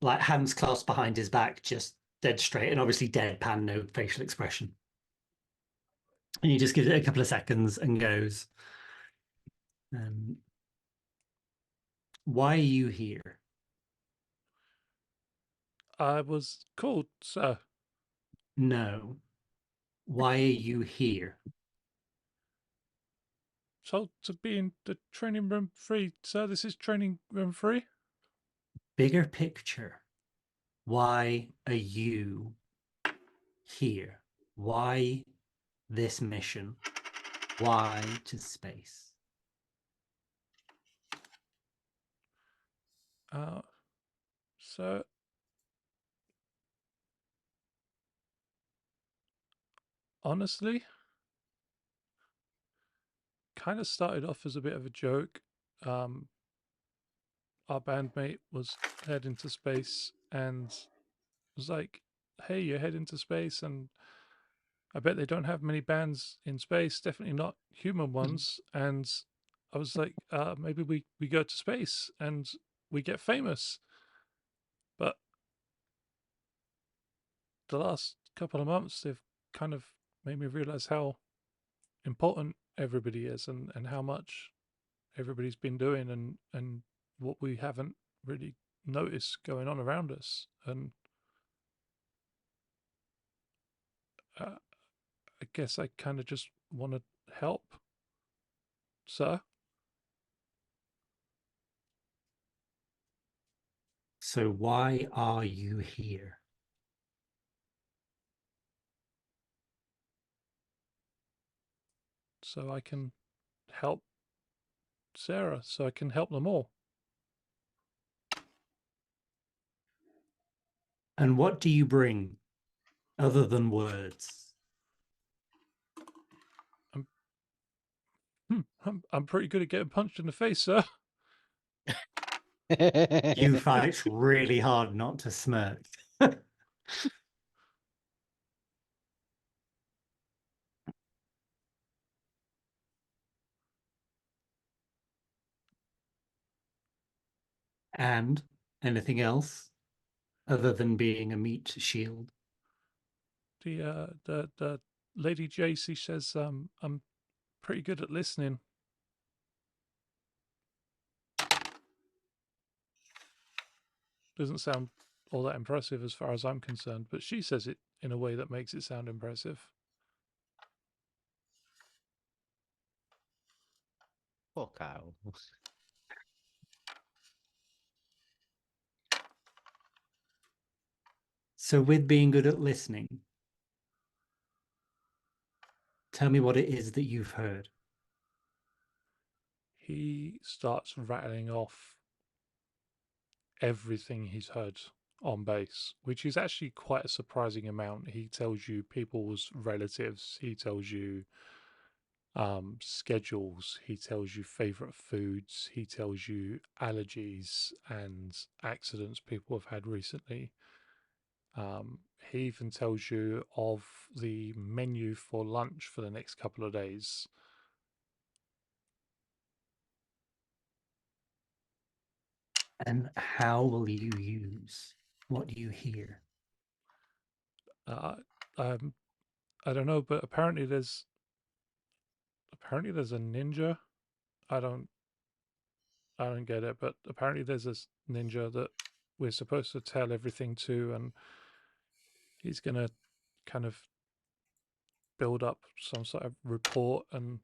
like hands clasped behind his back, just dead straight, and obviously deadpan, no facial expression. And he just gives it a couple of seconds and goes, why are you here? I was called, sir. No. Why are you here? Told to be in the training room 3, sir. This is training room 3. Bigger picture. Why are you here? Why this mission? Why to space? So honestly, kind of started off as a bit of a joke. Our bandmate was heading to space and was like, "Hey, you're heading to space, and I bet they don't have many bands in space. Definitely not human ones." And I was like, "Maybe we go to space and we get famous." But the last couple of months, they've kind of made me realize how important everybody is, and how much everybody's been doing, and what we haven't really noticed going on around us. And uh, I guess I kind of just want to help, sir. So why are you here? So I can help Sarah, so I can help them all. And what do you bring other than words? I'm pretty good at getting punched in the face, sir. You fight really hard not to smirk. And anything else other than being a meat shield? The Lady JC says I'm pretty good at listening. Doesn't sound all that impressive as far as I'm concerned, but she says it in a way that makes it sound impressive. Poor cow. So with being good at listening, tell me what it is that you've heard. He starts rattling off everything he's heard on base, which is actually quite a surprising amount. He tells you people's relatives, he tells you schedules, he tells you favorite foods, he tells you allergies and accidents people have had recently. He even tells you of the menu for lunch for the next couple of days. And how will you use what you hear? Uh, um, I don't know, but apparently there's a ninja. I don't get it, but apparently there's this ninja that we're supposed to tell everything to, and he's gonna kind of build up some sort of report and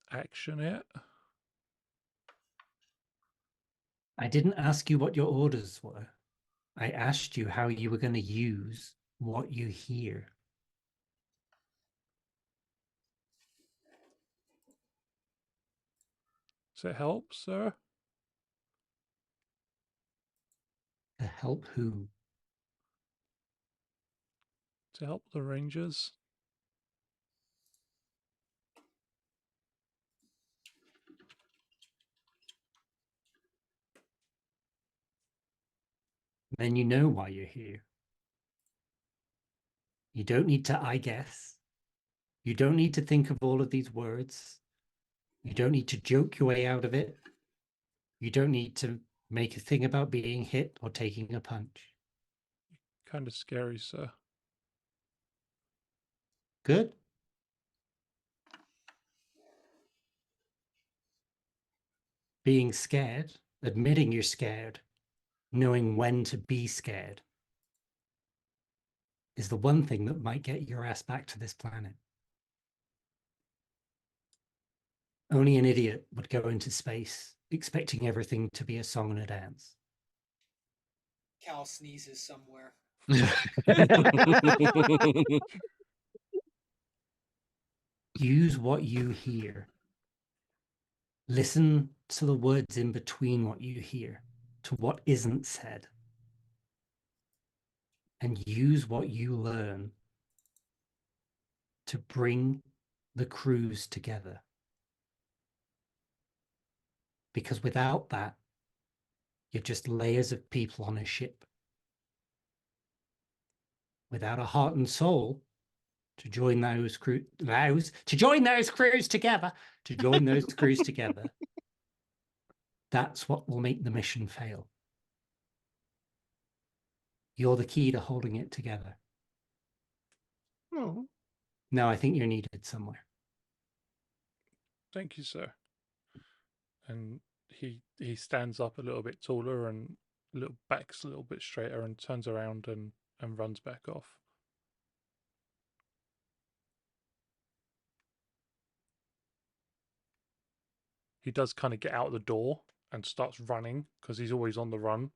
action it. I didn't ask you what your orders were. I asked you how you were going to use what you hear. Does it help, sir? To help who? To help the Rangers? Then you know why you're here. You don't need to, I guess. You don't need to think of all of these words. You don't need to joke your way out of it. You don't need to make a thing about being hit or taking a punch. Kind of scary, sir. Good. Being scared, admitting you're scared, knowing when to be scared is the one thing that might get your ass back to this planet. Only an idiot would go into space expecting everything to be a song and a dance. Cal sneezes somewhere. Use what you hear. Listen to the words in between what you hear, to what isn't said. And use what you learn to bring the crews together. Because without that, you're just layers of people on a ship. Without a heart and soul to join those crews together, that's what will make the mission fail. You're the key to holding it together. Oh. No, I think you're needed somewhere. Thank you, sir. And he stands up a little bit taller and backs a little bit straighter and turns around and runs back off. He does kind of get out the door and starts running because he's always on the run.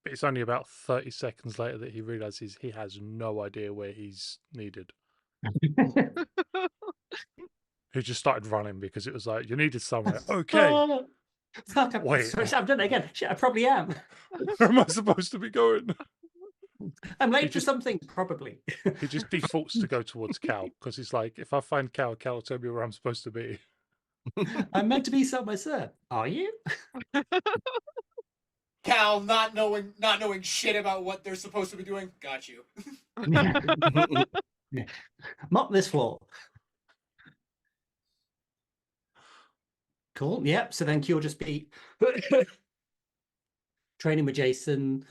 But it's only about 30 seconds later that he realizes he has no idea where he's needed. He just started running because it was like, you needed somewhere. Okay. Oh, fuck, Wait. sorry, I've done it again. Shit, I probably am. Where am I supposed to be going? I'm late He for just- something, probably. He just defaults to go towards Cal because he's like, if I find Cal will tell me where I'm supposed to be. I'm meant to be somewhere, sir. Are you? Cal, not knowing shit about what they're supposed to be doing. Got you. Yeah. Mop this floor. Cool. Yep. So then Q will just be training with Jason,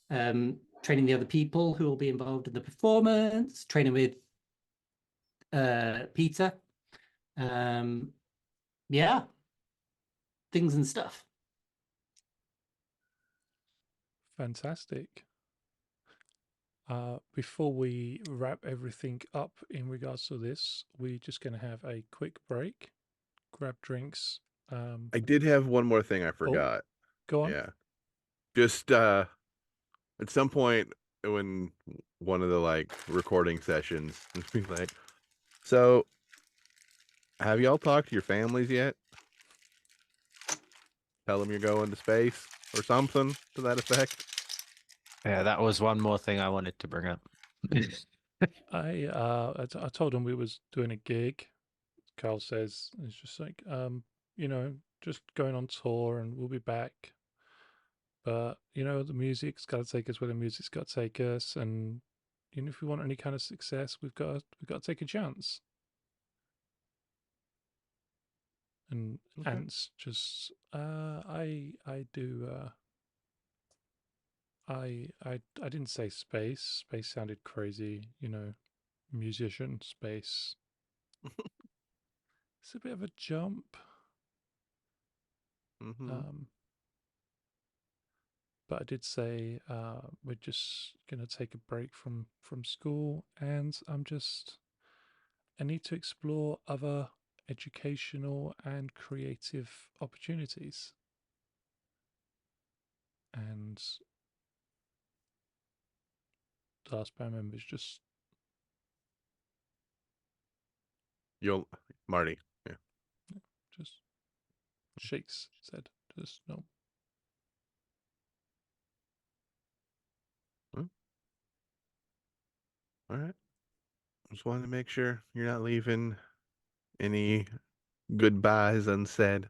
training the other people who will be involved in the performance, training with Peter. Yeah. Things and stuff. Fantastic. Before we wrap everything up in regards to this, we're just going to have a quick break, grab drinks. I did have one more thing I forgot. Go on. Yeah. Just at some point when one of the like recording sessions, just be like, so have y'all talked to your families yet? Tell them you're going to space or something to that effect. Yeah, that was one more thing I wanted to bring up. I told him we was doing a gig. Carl says it's just like just going on tour and we'll be back. But the music's got to take us where the music's got to take us, and if we want any kind of success, we've got to take a chance. And Okay. Ant's just I didn't say space. Space sounded crazy, musician space. It's a bit of a jump. Mm-hmm. But I did say we're just gonna take a break from school, and I need to explore other educational and creative opportunities. And the last band member's just Marty. Yeah. just shakes his head. Just no. All right. Just wanted to make sure you're not leaving any goodbyes unsaid.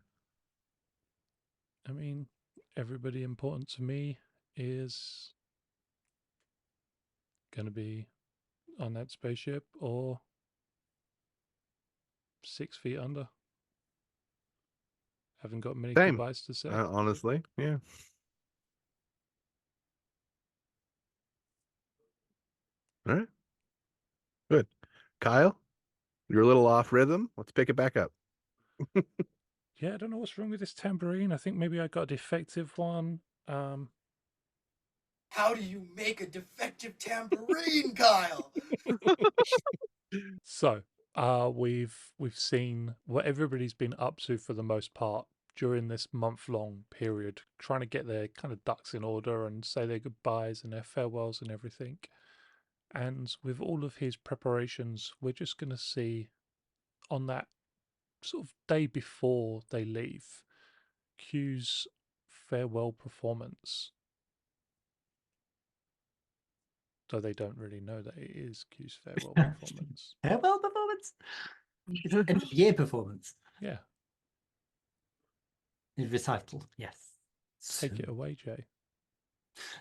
I mean, everybody important to me is going to be on that spaceship or 6 feet under. Haven't got many Same. goodbyes to say. Honestly, yeah. All right. Good. Kyle, you're a little off rhythm. Let's pick it back up. Yeah, I don't know what's wrong with this tambourine. I think maybe I got a defective one. How do you make a defective tambourine, Kyle? So, we've seen what everybody's been up to for the most part during this month-long period, trying to get their kind of ducks in order and say their goodbyes and their farewells and everything. And with all of his preparations, we're just going to see on that sort of day before they leave, Q's farewell performance. though they don't really know that it is Q's farewell performance. Farewell performance. It's an end of year performance. Yeah, Recital, yes. take it away, Jay.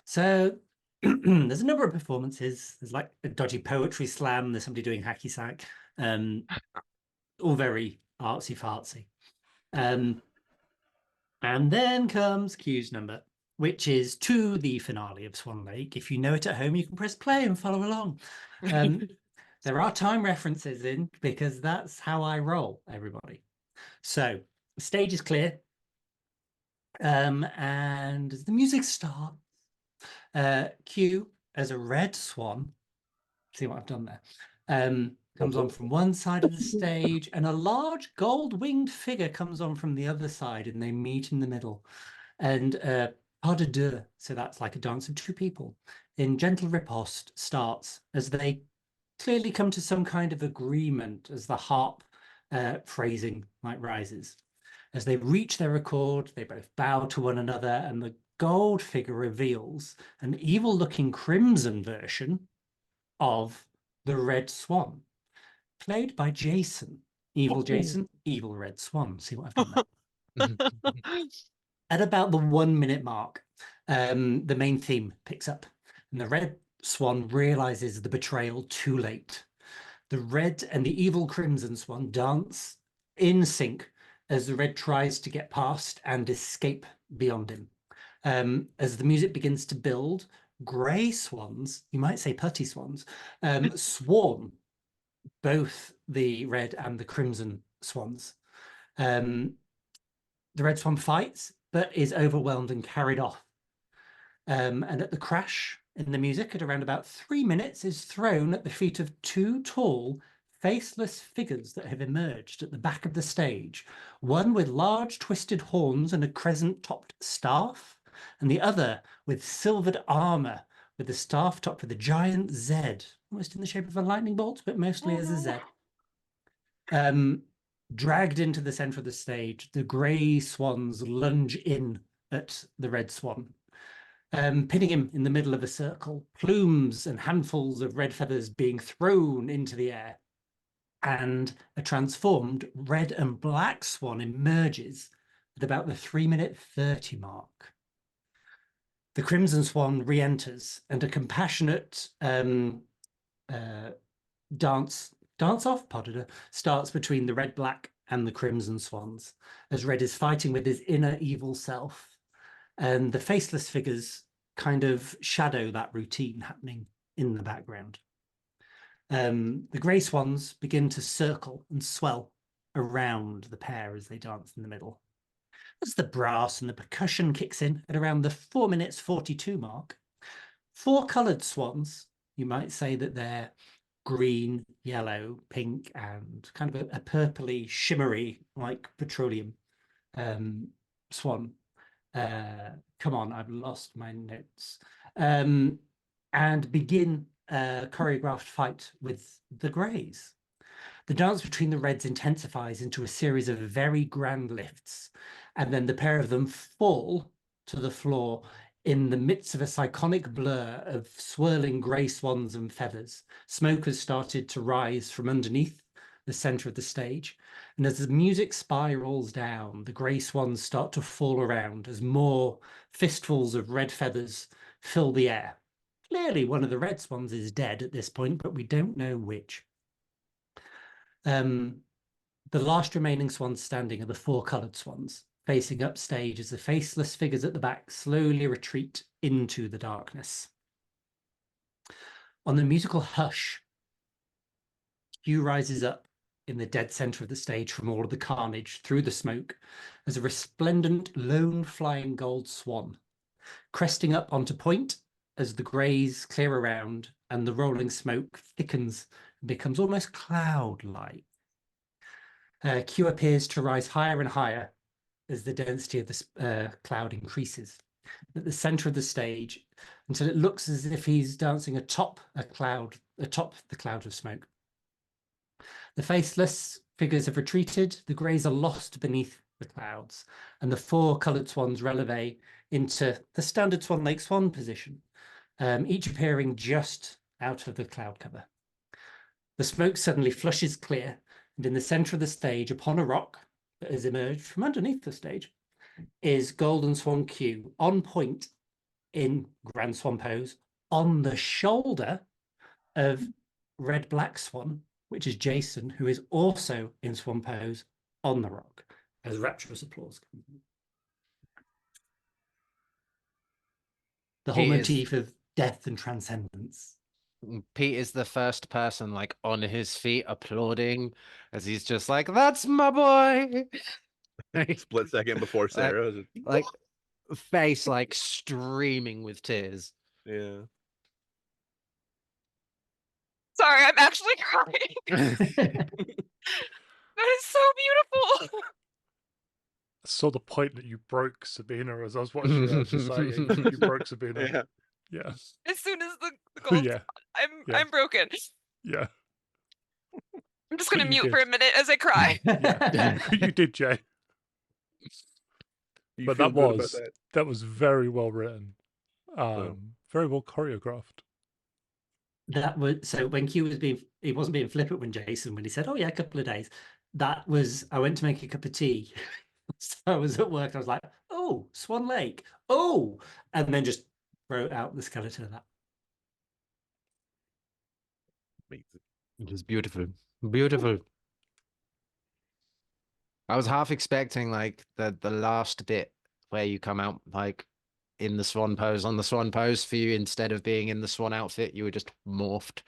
So there's a number of performances. There's like a dodgy poetry slam. There's somebody doing hacky sack. All very artsy fartsy. And then comes Q's number, which is to the finale of Swan Lake. If you know it at home, you can press play and follow along. There are time references in because that's how I roll, everybody. So the stage is clear. And as the music starts, Q as a red swan, see what I've done there, comes on from one side of the stage, and a large gold-winged figure comes on from the other side, and they meet in the middle. And pas de deux, so that's like a dance of two people, in gentle riposte starts as they clearly come to some kind of agreement as the harp phrasing rises. As they reach their accord, they both bow to one another, and the gold figure reveals an evil-looking crimson version of the Red Swan, played by Jason. Evil Jason, evil Red Swan. See what I've done there? At about the 1 minute mark, the main theme picks up, and the Red Swan realizes the betrayal too late. The Red and the evil Crimson Swan dance in sync as the Red tries to get past and escape beyond him. As the music begins to build, grey swans, you might say putty swans, swarm both the Red and the Crimson Swans. The Red Swan fights, but is overwhelmed and carried off. And at the crash in the music, at around about 3 minutes, is thrown at the feet of two tall, faceless figures that have emerged at the back of the stage, one with large twisted horns and a crescent-topped staff, and the other with silvered armor with the staff topped with a giant Z, almost in the shape of a lightning bolt, but mostly as a Z. Dragged into the center of the stage, the grey swans lunge in at the Red Swan, pinning him in the middle of a circle, plumes and handfuls of red feathers being thrown into the air. And a transformed red and black swan emerges at about the 3 minute 30 mark. The Crimson Swan re-enters, and a compassionate dance-off starts between the red, black, and the Crimson Swans, as Red is fighting with his inner evil self. And the faceless figures kind of shadow that routine happening in the background. The grey swans begin to circle and swell around the pair as they dance in the middle. As the brass and the percussion kicks in at around the 4 minutes 42 mark, 4 coloured swans, you might say that they're green, yellow, pink, and kind of a purpley, shimmery, like petroleum swan. Come on, I've lost my notes. And begin a choreographed fight with the greys. The dance between the reds intensifies into a series of very grand lifts, and then the pair of them fall to the floor in the midst of a psychonic blur of swirling grey swans and feathers. Smoke has started to rise from underneath the centre of the stage, and as the music spirals down, the grey swans start to fall around as more fistfuls of red feathers fill the air. Clearly one of the red swans is dead at this point, but we don't know which. The last remaining swans standing are the 4 coloured swans, facing upstage as the faceless figures at the back slowly retreat into the darkness. On the musical hush, Hugh rises up in the dead centre of the stage from all of the carnage through the smoke as a resplendent lone flying gold swan, cresting up onto point as the greys clear around and the rolling smoke thickens and becomes almost cloud-like. Q appears to rise higher and higher as the density of the cloud increases at the center of the stage until it looks as if he's dancing atop the cloud of smoke. The faceless figures have retreated, the greys are lost beneath the clouds, and the 4 coloured swans releve into the standard Swan Lake Swan position, each appearing just out of the cloud cover. The smoke suddenly flushes clear, and in the center of the stage, upon a rock that has emerged from underneath the stage, is Golden Swan Q on point in Grand Swan pose on the shoulder of Red Black Swan, which is Jason, who is also in Swan pose on the rock, as rapturous applause comes in. The whole He is- motif of death and transcendence. Pete is the first person like on his feet applauding as he's just like, "That's my boy." Split second before Like- Sarah. was it- like face like streaming with tears. Yeah. Sorry, I'm actually crying. That is so beautiful. I saw the point that you broke Sabina as I was watching it. I was just like, yeah, you broke Sabina. Yeah. Yeah. As soon as the gold, Yeah. Yeah. I'm broken. Yeah. I'm just But gonna you mute did. for a minute as I cry. Yeah. You did, Jay. You But feel that good about was that? that was very well written. Oh. Very well choreographed. That was so when Q was being, he wasn't being flippant when he said, "Oh yeah, a couple of days." That was, I went to make a cup of tea. So I was at work. I was like, "Oh, Swan Lake. Oh," and then just wrote out the skeleton of that. Amazing. It was beautiful. Beautiful. I was half expecting like the last bit where you come out like in the swan pose on the swan pose for you, instead of being in the swan outfit, you were just morphed.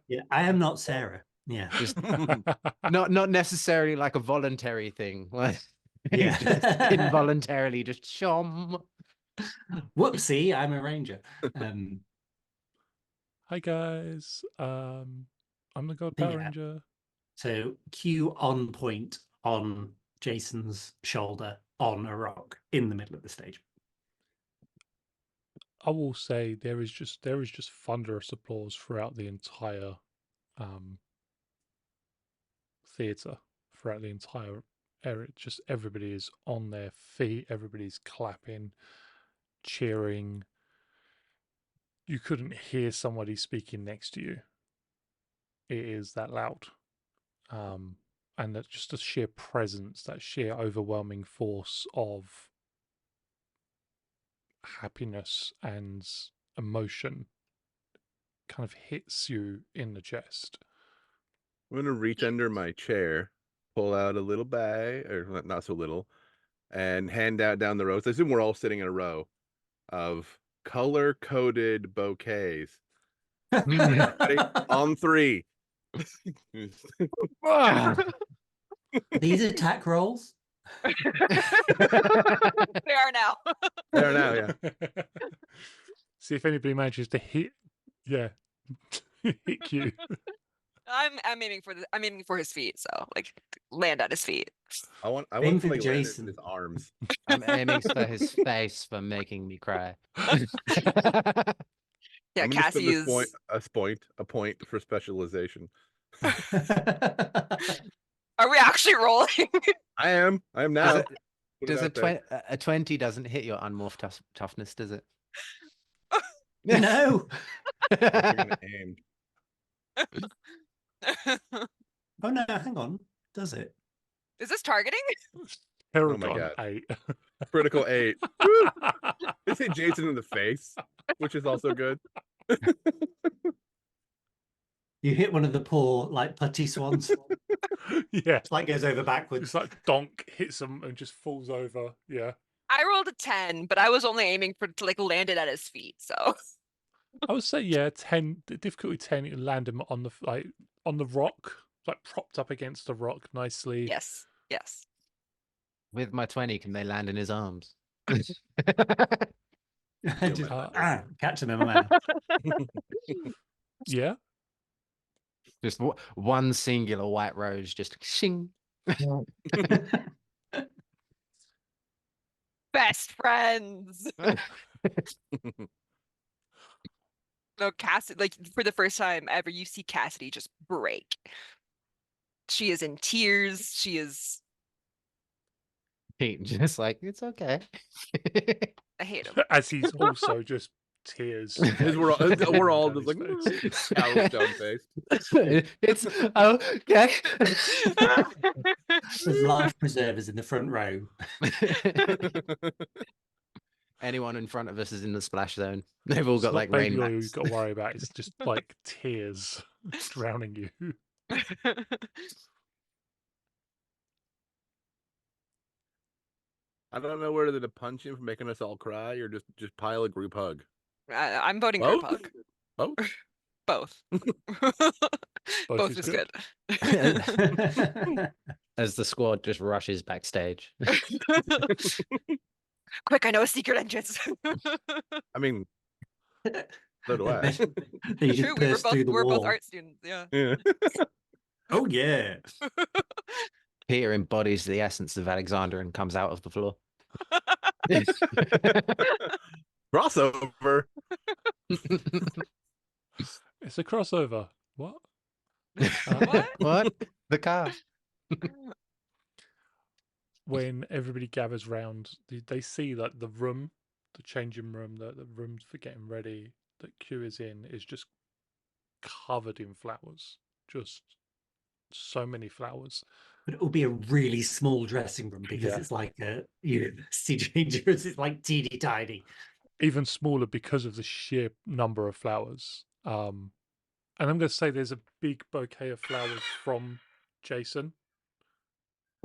Yeah, I am not Sarah. Yeah, Just not necessarily like a voluntary thing. Like yeah. just involuntarily just shom. Whoopsie, I'm a ranger. Hi guys. I'm the God Yeah. Power Ranger. So Q on point on Jason's shoulder on a rock in the middle of the stage. I will say there is just thunderous applause throughout the entire theatre, throughout the entire area. Just everybody is on their feet, everybody's clapping, cheering. You couldn't hear somebody speaking next to you. It is that loud. And that just a sheer presence, that sheer overwhelming force of happiness and emotion kind of hits you in the chest. I'm gonna reach under my chair, pull out a little bag, or not so little, and hand out down the row. So I assume we're all sitting in a row of color-coded bouquets. Ready? On three. These attack rolls. They are now. There now, yeah. See if anybody manages to hit, hit Q. I'm aiming for his feet, so like land at his feet. I want Aim to for like land it in Jason. his arms. I'm aiming for his face for making me cry. Yeah, I'm gonna spend Cassie this is. a point for specialization. Are we actually rolling? I am now. Does a 20 doesn't hit your unmorph toughness, does it? No. We're gonna aim. Oh no, hang on. Does it? Is this targeting? Paragon God. 8. Critical 8. Woo! This hit Jason in the face, which is also good. You hit one of the poor, like, putty swans. Yeah. It's like goes over backwards. It's like donk hits him and just falls over. Yeah. I rolled a 10, but I was only aiming to like land it at his feet. So I would say 10, difficulty 10, you land him on the rock, like propped up against a rock nicely. yes. With my 20, can they land in his arms? Just, my catch them in my mouth. Yeah. Just one singular white rose, just shing. Best friends. No, Cassidy, like for the first time ever, you see Cassidy just break. She is in tears. She is. Pete just like, it's okay. I hate him. As he's also just tears. Because we're all, streaming we're all down just his like face. cow stone faced. It's okay. There's life preservers in the front row. Anyone in front of us is in the splash zone. They've all It's got not like baby rain oil you've mats. got to worry about. It's just like tears drowning you. I don't know whether to punch him for making us all cry or just pile a group hug. I'm voting group Both? hug. Both? Both. Both Both is is good. good. As the squad just rushes backstage. Quick, I know a secret entrance. I mean, so do I. They just True, we were burst both through the we're both wall. art students, yeah. Yeah. Oh yeah. Peter embodies the essence of Alexander and comes out of the floor. Crossover. It's a crossover. What? What? What? The car. When everybody gathers round, they see like the room, the changing room, the room for getting ready that Q is in is just covered in flowers. Just so many flowers. But it will be a really small dressing room because Yeah. it's like a university changers. It's like teeny tiny. Even smaller because of the sheer number of flowers. And I'm going to say there's a big bouquet of flowers from Jason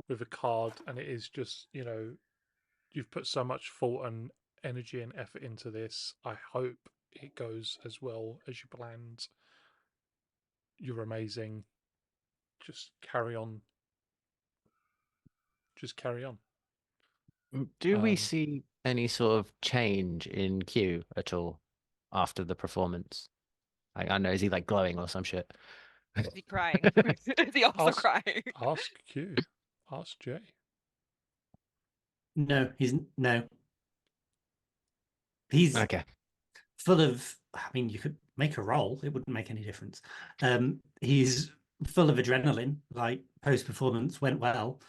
with a card, and it is just, you've put so much thought and energy and effort into this. I hope it goes as well as you planned. You're amazing. Just carry on. Just carry on. Do we Um, see any sort of change in Q at all after the performance? I know, is he like glowing or some shit? Is he crying? Is he also Ask- crying? Ask Q. Ask Jay. No, he's Okay. full of. I mean, you could make a roll; it wouldn't make any difference. He's full of adrenaline. Like post performance went well.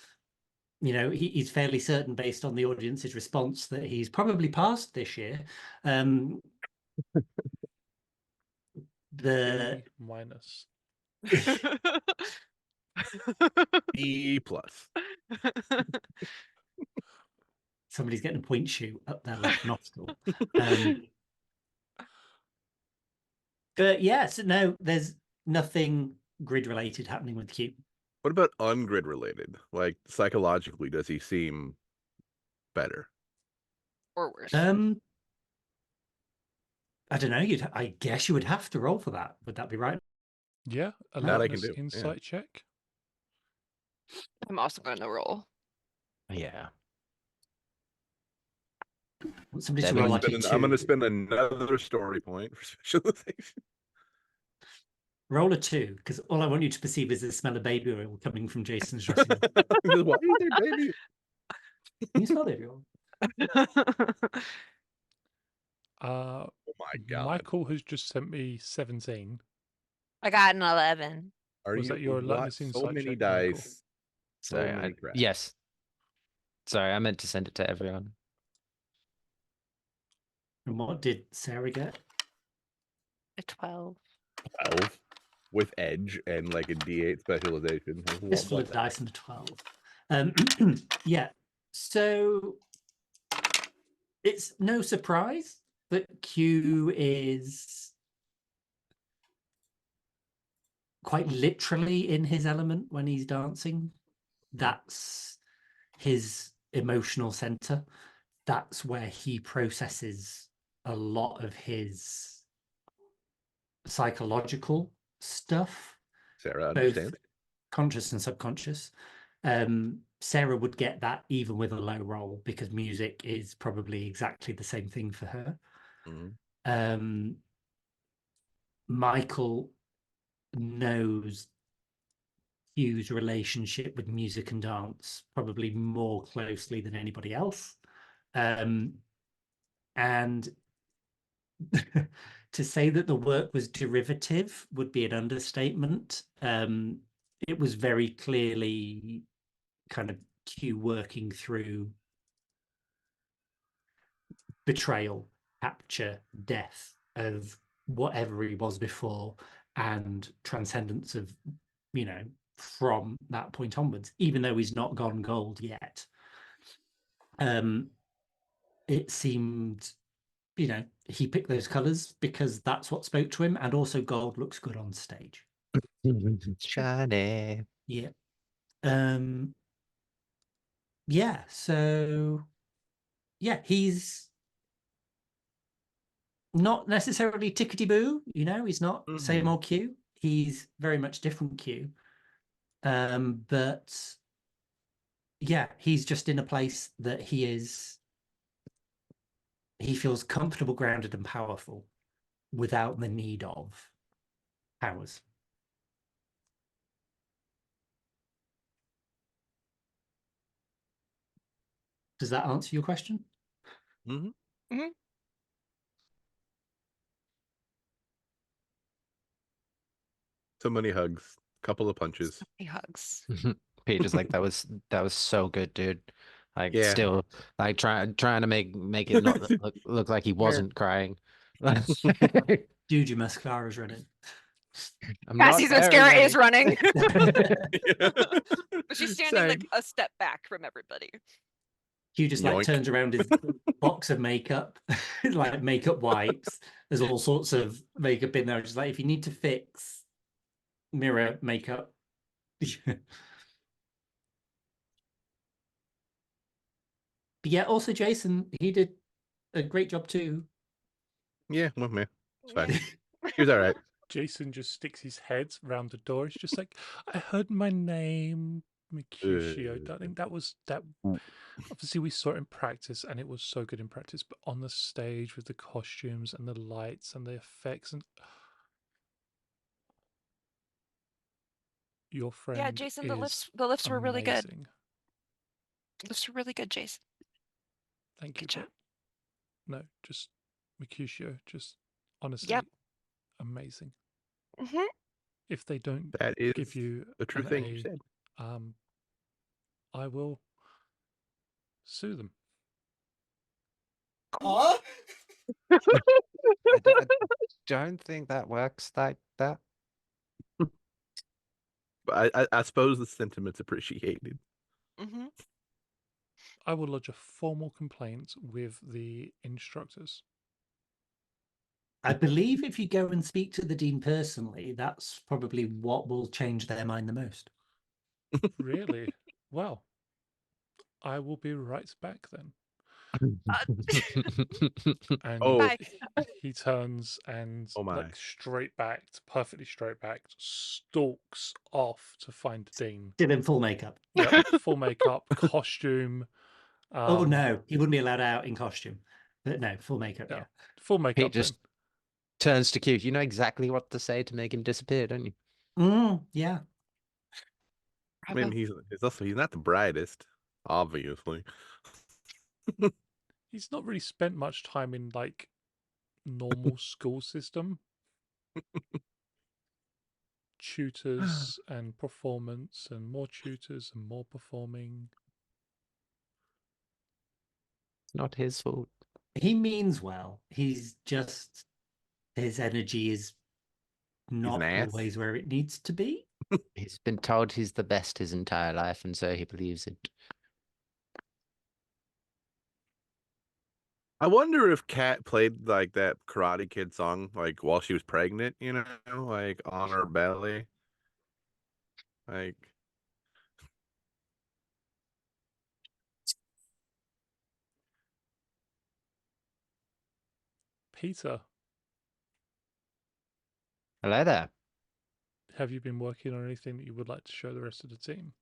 He's fairly certain, based on the audience's response, that he's probably passed this year. The B minus. E plus. somebody's getting a point shoot up their left nostril. But yes, no, there's nothing grid related happening with Q. What about ungrid related? Like psychologically, does he seem better? Or worse. I don't know. I guess you would have to roll for that. Would that be right? Yeah, That I can alertness do, yeah. insight check. I'm also going to roll. Yeah. Want somebody to Debbie. roll like a I'm going to 2. spend another story point for specialization. Roll a 2, because all I want you to perceive is the smell of baby oil coming from Jason's dressing room. Why is there baby? Can you smell baby oil? Uh, Oh my god! Michael has just sent me 17. I got an 11. Are Was you that your what? alertness So insight many check, Michael? dice. So So many crap. yes. Sorry, I meant to send it to everyone. And what did Sarah get? A 12. 12 with edge and like a D8 specialization. Fistful of dice and a 12. Yeah. So it's no surprise that Q is quite literally in his element when he's dancing. That's his emotional center. That's where he processes a lot of his psychological stuff, Sarah, both understand? conscious and subconscious. Sarah would get that even with a low roll, because music is probably exactly the same thing for her. Mm-hmm. Michael knows Hugh's relationship with music and dance probably more closely than anybody else. And to say that the work was derivative would be an understatement. It was very clearly kind of Q working through betrayal, capture death of whatever he was before and transcendence of, from that point onwards, even though he's not gone gold yet. It seemed, he picked those colors because that's what spoke to him, and also gold looks good on stage. Shiny. Yeah. Yeah, so yeah, he's not necessarily tickety boo, he's not same old Q. He's very much different Q. But yeah, he's just in a place that he feels comfortable, grounded, and powerful without the need of powers. Does that answer your question? Mm-hmm. Mhm. So many hugs, couple of punches. He hugs. Peter's like, that was so good, dude. Like, Yeah. still, like trying to make it not look like he wasn't crying. Dude, your mascara's running. I'm not Cassie's wearing mascara any. is running. Yeah. But she's standing like Same. a step back from everybody. Hugh just like Yoink. turns around his box of makeup, like makeup wipes. There's all sorts of makeup in there. Just like, if you need to fix mirror makeup. But yeah, also Jason, he did a great job too. Yeah, well, man, it's fine. Yeah. He was all right. Jason just sticks his head round the door. He's just like, I heard my name, Mercutio. Darling, that was that. Obviously, we saw it in practice, and it was so good in practice. But on the stage with the costumes and the lights and the effects, and your friend, Yeah, Jason, the is lifts were really good. amazing. Lifts were really good, Jason. Thank you, Good job. but no, just Mercutio, just honestly, Yep. amazing. Hmm. If they don't That is give you the true an thing you A, said. I will sue them. Huh? I don't think that works like that. But I suppose the sentiment's appreciated. Hmm. I will lodge a formal complaint with the instructors. I believe if you go and speak to the dean personally, that's probably what will change their mind the most. Really? Well, I will be right back then. And Oh, Bye. he turns and, Oh my. like, straight backed, perfectly straight backed, stalks off to find the dean. Still in full makeup. Yep, full makeup, costume. Oh no, he wouldn't be allowed out in costume. But no, full makeup, Yeah, yeah. full makeup. Pete just turns to Q. You know exactly what to say to make him disappear, don't you? Yeah. I mean, he's not the brightest, obviously. He's not really spent much time in, like, normal school system. Tutors and performance and more tutors and more performing. It's not his fault. He means well. He's just, his energy is He's not an ass. always where it needs to be. He's been told he's the best his entire life, and so he believes it. I wonder if Kat played like that Karate Kid song like while she was pregnant, like on her belly. Like Peter, Hello there. have you been working on anything that you would like to show the rest of the team?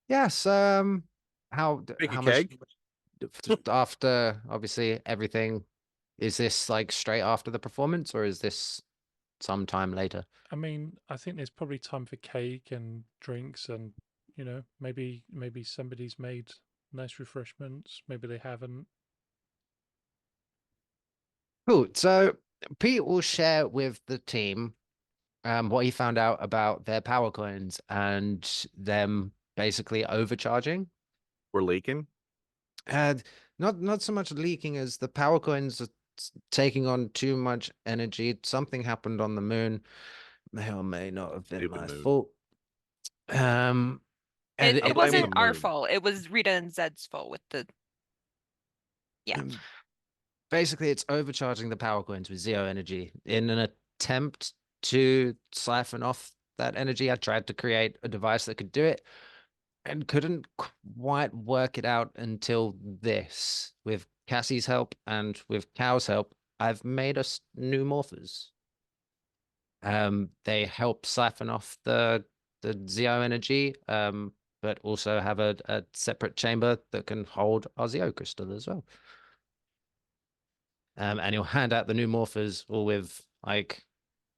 Yes. How Make a how much keg? after obviously everything? Is this like straight after the performance, or is this sometime later? I mean, I think there's probably time for cake and drinks, and maybe somebody's made nice refreshments. Maybe they haven't. Cool. So Pete will share with the team what he found out about their power coins and them basically overcharging. We're leaking. And Not so much leaking as the power coins are taking on too much energy. Something happened on the moon. May or may not have been Stupid my moon. fault. And It, I'm it blaming wasn't the our moon. fault. It was Rita and Zed's fault with the. Yeah. basically it's overcharging the power coins with Zeo energy in an attempt to siphon off that energy. I tried to create a device that could do it and couldn't quite work it out until this. With Cassie's help and with Cow's help, I've made us new morphers. They help siphon off the Zeo energy, but also have a separate chamber that can hold our Zeo crystal as well. And you'll hand out the new morphers all with like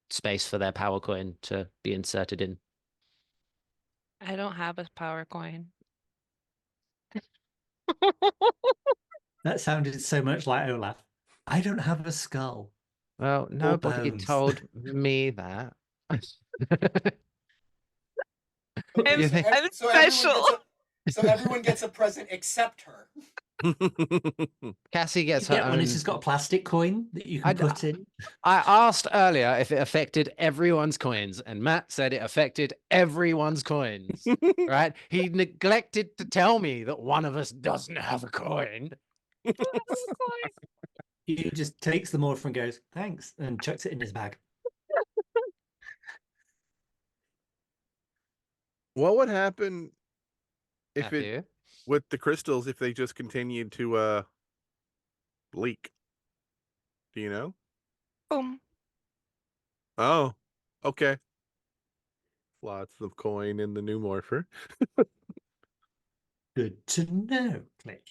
space for their power coin to be inserted in. I don't have a power coin. That sounded so much like Olaf. I don't have a skull. Well, nobody bones. told me that. Okay, You so, think- I'm so everyone special. gets so everyone gets a present except her. Cassie You gets her get one. It's own. just got a plastic coin that you can I'd- put in. I asked earlier if it affected everyone's coins, and Matt said it affected everyone's coins. Right? He neglected to tell me that one of us doesn't have a coin. He just takes the morpher and goes, thanks, and chucks it in his bag. What would happen if it Matthew? with the crystals if they just continued to leak? Do you know? Boom. Oh, okay. Lots of coin in the new morpher. Good to know. Click.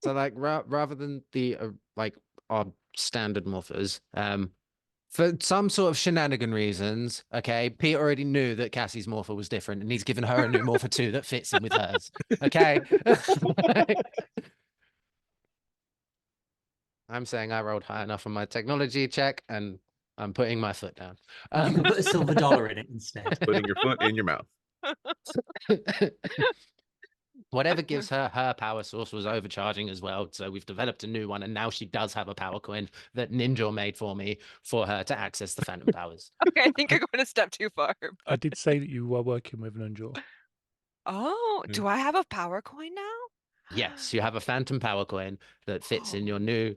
So like rather than the like our standard morphers, for some sort of shenanigan reasons, okay, Pete already knew that Cassie's morpher was different, and he's given her a new morpher too that fits in with hers. Okay. I'm saying I rolled high enough on my technology check, and I'm putting my foot down. You can put a silver dollar in it instead. Putting your foot in your mouth. Whatever gives her her power source was overcharging as well. So we've developed a new one, and now she does have a power coin that Ninja made for me for her to access the phantom powers. Okay, I think you're going a step too far. I did say that you were working with Nunjor. Oh, do I have a power coin now? Yes, you have a phantom power coin that fits in your new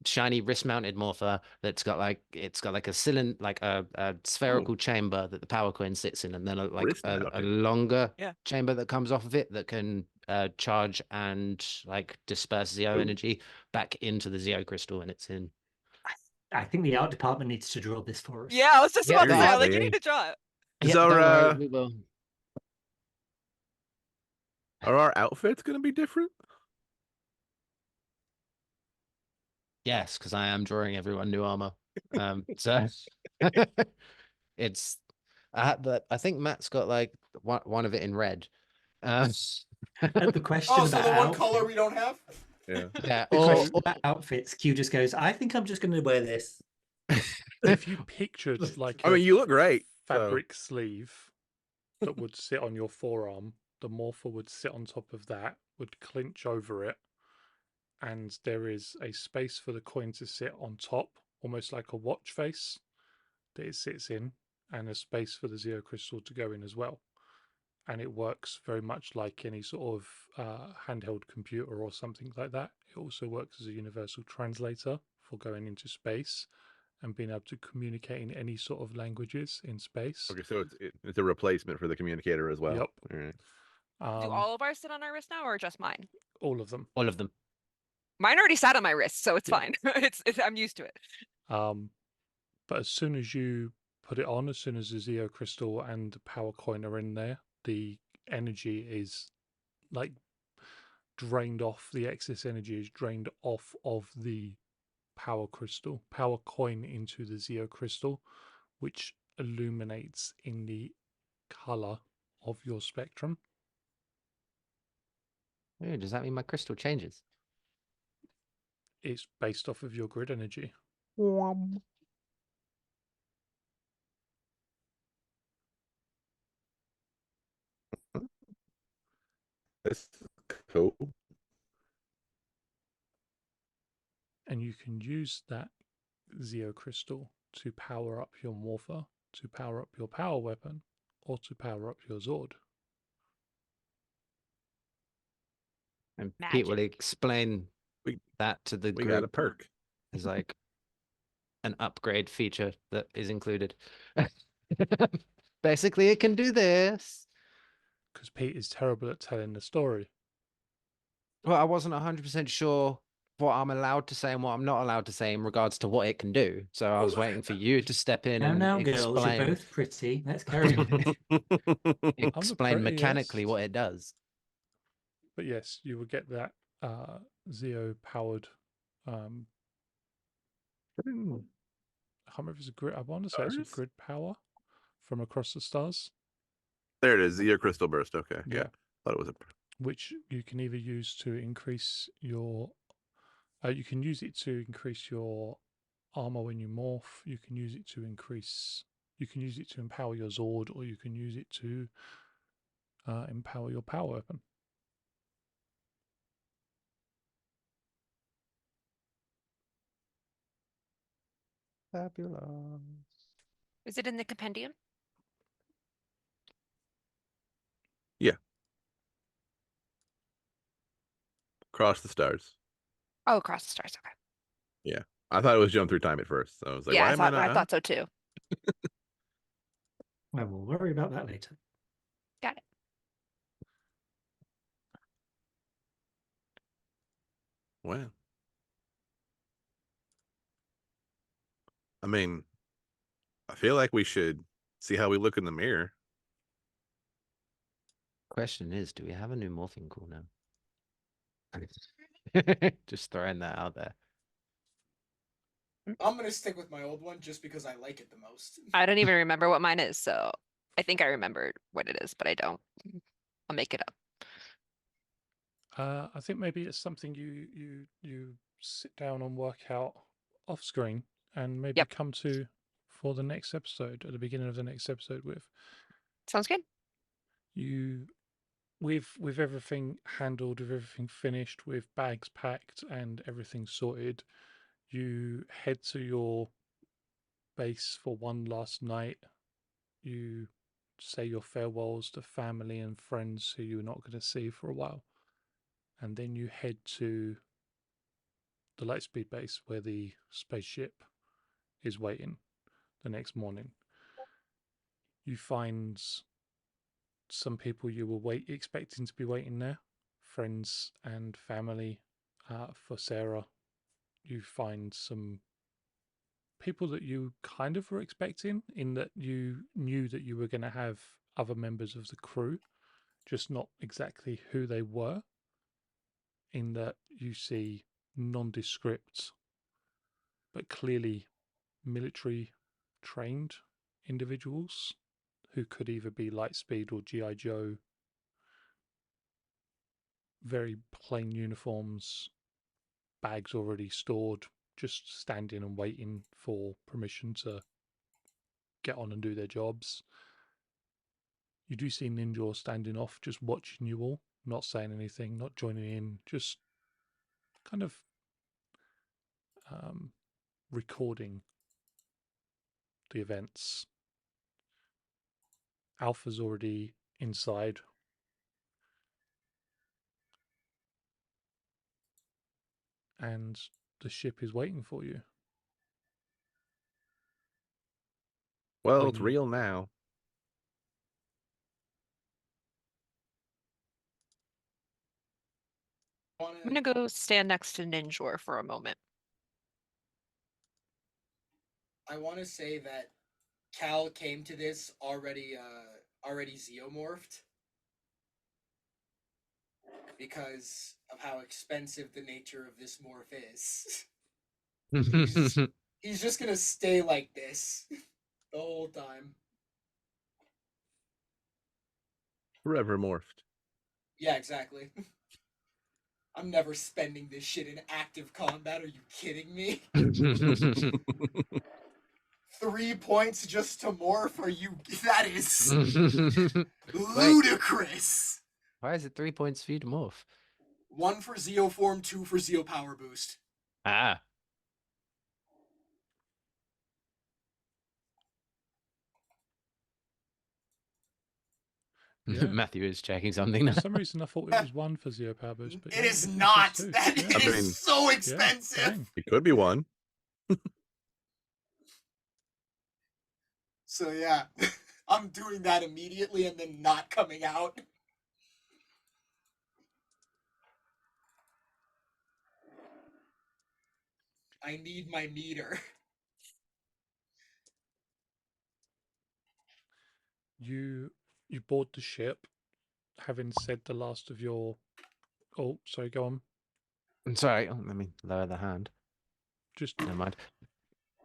shiny wrist-mounted morpher. That's got like a cylinder, like a spherical chamber that the power coin sits in, and then a Wrist-mounted. longer Yeah. chamber that comes off of it that can charge and like disperse Zeo Ooh. energy back into the Zeo crystal, and it's in. I think the art department needs to draw this for us. Yeah, I was just Yeah, about to say, I was like, you seriously. need to draw it. Is Yeah, our, don't worry, we will. Are our outfits going to be different? Yes, because I am drawing everyone new armor. So it's but I think Matt's got like one of it in red. And the question Oh, so about the one outfits, color we don't have? Yeah. Yeah, the or question about outfits, Q just goes, I think I'm just going to wear this. If you pictured like I mean, you look great. So. fabric sleeve that would sit on your forearm, the morpher would sit on top of that, would clinch over it, and there is a space for the coin to sit on top, almost like a watch face that it sits in, and a space for the Zeo crystal to go in as well. And it works very much like any sort of handheld computer or something like that. It also works as a universal translator for going into space and being able to communicate in any sort of languages in space. Okay, so it's a replacement for the communicator as well. Yep. All right. Do all of ours sit on our wrist now, or just mine? All of them. all of them. Mine already sat on my wrist, so it's Yeah. fine. I'm used to it. But as soon as you put it on, as soon as the Zeo crystal and the power coin are in there, the energy is like drained off. The excess energy is drained off of the power coin into the Zeo crystal, which illuminates in the color of your spectrum. Ooh, does that mean my crystal changes? It's based off of your grid energy. That's cool. and you can use that Zeo Crystal to power up your Morpher, to power up your power weapon, or to power up your Zord. And Pete will Magic. explain We- that to the We group got a perk. as like an upgrade feature that is included. Basically, it can do this. Because Pete is terrible at telling the story. Well, I wasn't 100% sure what I'm allowed to say and what I'm not allowed to say in regards to what it can do. So I was waiting for you to step in and Now, girls, you're explain both pretty. Let's carry on. explain mechanically prettiest. what it does. But yes, you will get that Zeo powered. I can't remember if it's a grid. I want to say it's a Stars? grid power from across the stars. There it is. Zeo Crystal Burst. Okay. Yeah. Yeah. Thought it was a. Which you can either use to increase your. You can use it to increase your armor when you morph. You can use it to increase. You can use it to empower your Zord, or you can use it to empower your power weapon. Fabulous. Is it in the compendium? Cross the stars. Oh, across the stars. Okay. I thought it was Jump Through Time at first. So I was like, Yeah, why I am I thought not? I thought so too. Well, we'll worry about that later. Got it. Well, I mean, I feel like we should see how we look in the mirror. Question is, do we have a new morphing cool now? Just throwing that out there. I'm gonna stick with my old one just because I like it the most. I don't even remember what mine is, so I think I remembered what it is, but I don't. I'll make it up. I think maybe it's something you sit down and work out off screen, and maybe Yep. come to for the next episode, at the beginning of the next episode, with Sounds good. you with everything handled, with everything finished, with bags packed and everything sorted. You head to your base for one last night. You say your farewells to family and friends who you're not going to see for a while, and then you head to the Lightspeed base where the spaceship is waiting the next morning. You find some people you were expecting to be waiting there, friends and family. For Sarah, you find some people that you kind of were expecting, in that you knew that you were going to have other members of the crew, just not exactly who they were, in that you see nondescript but clearly military trained individuals who could either be Lightspeed or G.I. Joe. Very plain uniforms, bags already stored, just standing and waiting for permission to get on and do their jobs. You do see Ninja standing off, just watching you all, not saying anything, not joining in, just kind of recording the events. Alpha's already inside. And the ship is waiting for you. Well, When it's you- real now. I'm gonna go stand next to Ninjor for a moment. I want to say that Cal came to this already xeomorphed because of how expensive the nature of this morph is. He's just gonna stay like this the whole time. Forever morphed. Yeah, exactly. I'm never spending this shit in active combat. Are you kidding me? 3 points just to morph? Are you? That is ludicrous. Why is it 3 points for you to morph? 1 for Zeo form, 2 for Zeo power boost. Ah, Yeah. Matthew is checking something now. For some reason, I thought it was 1 for Zero Power Boost, but It yeah, is it's not. just 2. That Yeah. is I mean, so Yeah, expensive. dang. It could be 1. So yeah, I'm doing that immediately and then not coming out. I need my meter. You board the ship, having said the last of your. Oh, sorry. Go on. I'm sorry. Oh, let me lower the hand. Just Never mind.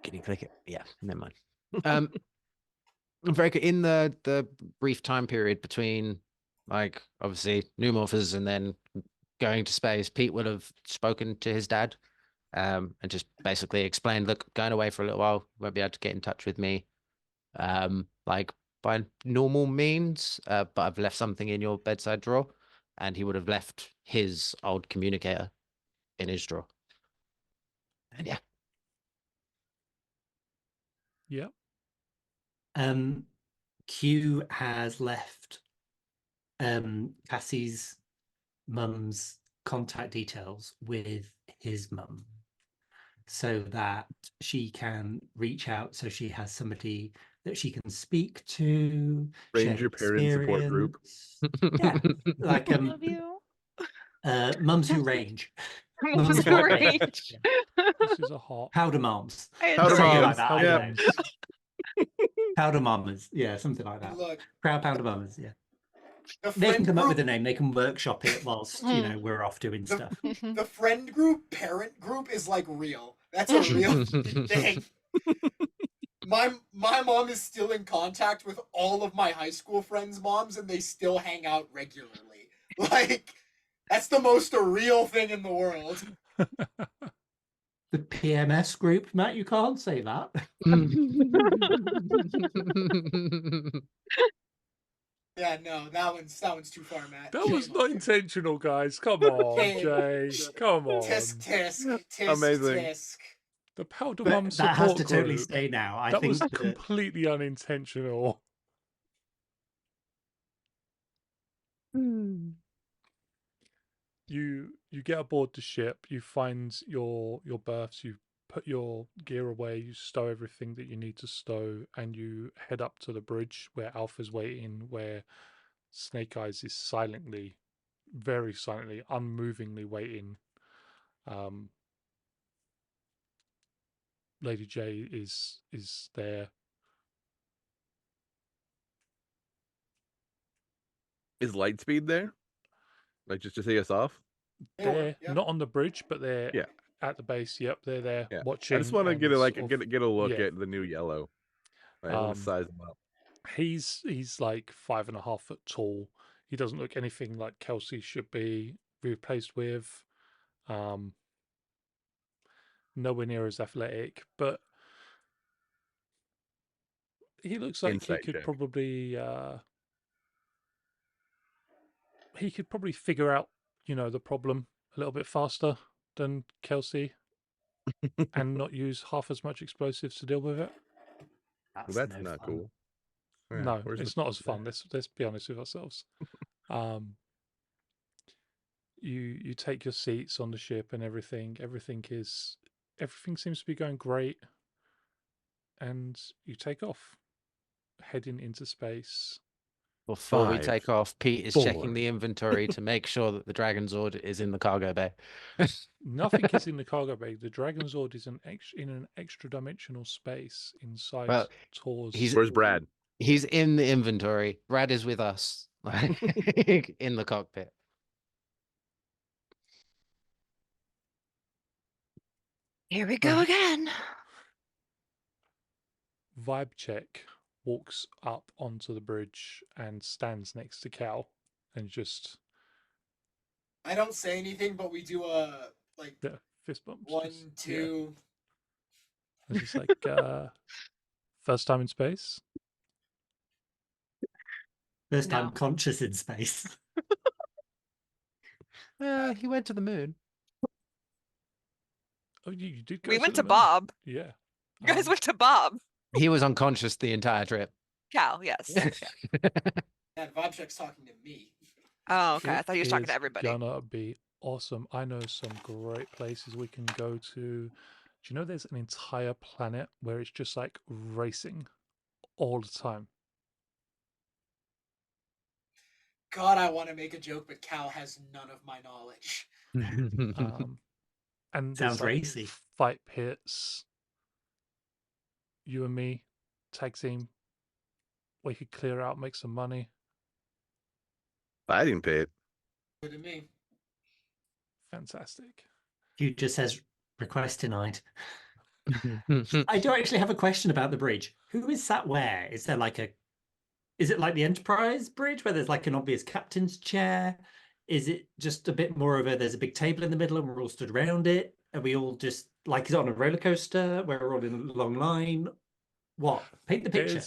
Can you click it? Yeah, never mind. Very good. In the brief time period between, like, obviously new morphers and then going to space, Pete would have spoken to his dad, and just basically explained, look, going away for a little while, won't be able to get in touch with me, like by normal means, but I've left something in your bedside drawer, and he would have left his old communicator in his drawer. And yeah. yeah. Q has left Cassie's mum's contact details with his mum so that she can reach out, so she has somebody that she can speak to, share Ranger parent support group. experience. Yeah, like Love you. mums who range. Mums Mums who who range. This is a hot. Powder moms. I Powder enjoy Something it. like moms, that. I yeah. don't know. Powder mamas. Yeah, something like that. Look, Proud powder mamas. Yeah. the They can friend come up with group, a name. They can workshop it whilst we're off doing stuff. the friend group, parent group is like real. That's a real thing. My mom is still in contact with all of my high school friends' moms, and they still hang out regularly. Like, that's the most real thing in the world. The PMS group, Matt, you can't say that. Yeah, no, that one's too far, Matt. That Shame was on not you. intentional, guys. Come on, Hey, Jay. Come on. Tisk tisk tisk Amazing. tisk. The Powder But Mum that has support to totally group. stay now. I That think was that completely unintentional. You get aboard the ship. You find your berths. You put your gear away. You stow everything that you need to stow, and you head up to the bridge where Alpha's waiting. Where Snake Eyes is silently, very silently, unmovingly waiting. Lady J is there. Is Lightspeed there? Like just to see us off? They're Yeah. not on the bridge, but they're Yeah. at the base. Yep, they're there Yeah. watching. I just want to get and a sort of- get a look yeah. at the new yellow. I want to size him up. He's like 5.5 foot tall. He doesn't look anything like Kelsey should be replaced with. Nowhere near as athletic, but he looks like Insight he could check. probably figure out, the problem a little bit faster than Kelsey and not use half as much explosives to deal with it. Well, that's no not fun. cool. Yeah, No, where's it's the- not as fun. Let's be honest with ourselves. You take your seats on the ship and everything. Everything seems to be going great, and you take off, heading into space. Before we 5, take off, Pete is 4. checking the inventory to make sure that the Dragon's Order is in the cargo bay. Nothing is in the cargo bay. The Dragon's Zord is in an extra dimensional space inside Well, Tor's. Where's Brad? He's in the inventory. Brad is with us, like, in the cockpit. Here we go again. Vibecheck walks up onto the bridge and stands next to Cal and just I don't say anything, but we do a like fist bumps. 1, 2. It's just like first time in space. First time No. conscious in space. He went to the moon. Oh, you did go We to went the to moon. Bob. Yeah. You guys went to Bob. He was unconscious the entire trip. Cal, yes. Yeah. That Vibecheck's talking to me. Oh, okay. I It thought he was talking to is everybody. gonna be awesome. I know some great places we can go to. Do you know there's an entire planet where it's just like racing all the time? God, I want to make a joke, but Cal has none of my knowledge. And there's Sounds like racy. fight pits. You and me, tag team. We could clear out, make some money. Fighting pit. Good to me. Fantastic. Hugh just says request denied. I do actually have a question about the bridge. Who is sat where? Is there like a is it like the Enterprise bridge where there's like an obvious captain's chair? Is it just a bit more of a there's a big table in the middle and we're all stood around it? Are we all just like is it on a roller coaster where we're all in a long line? What? Paint the picture.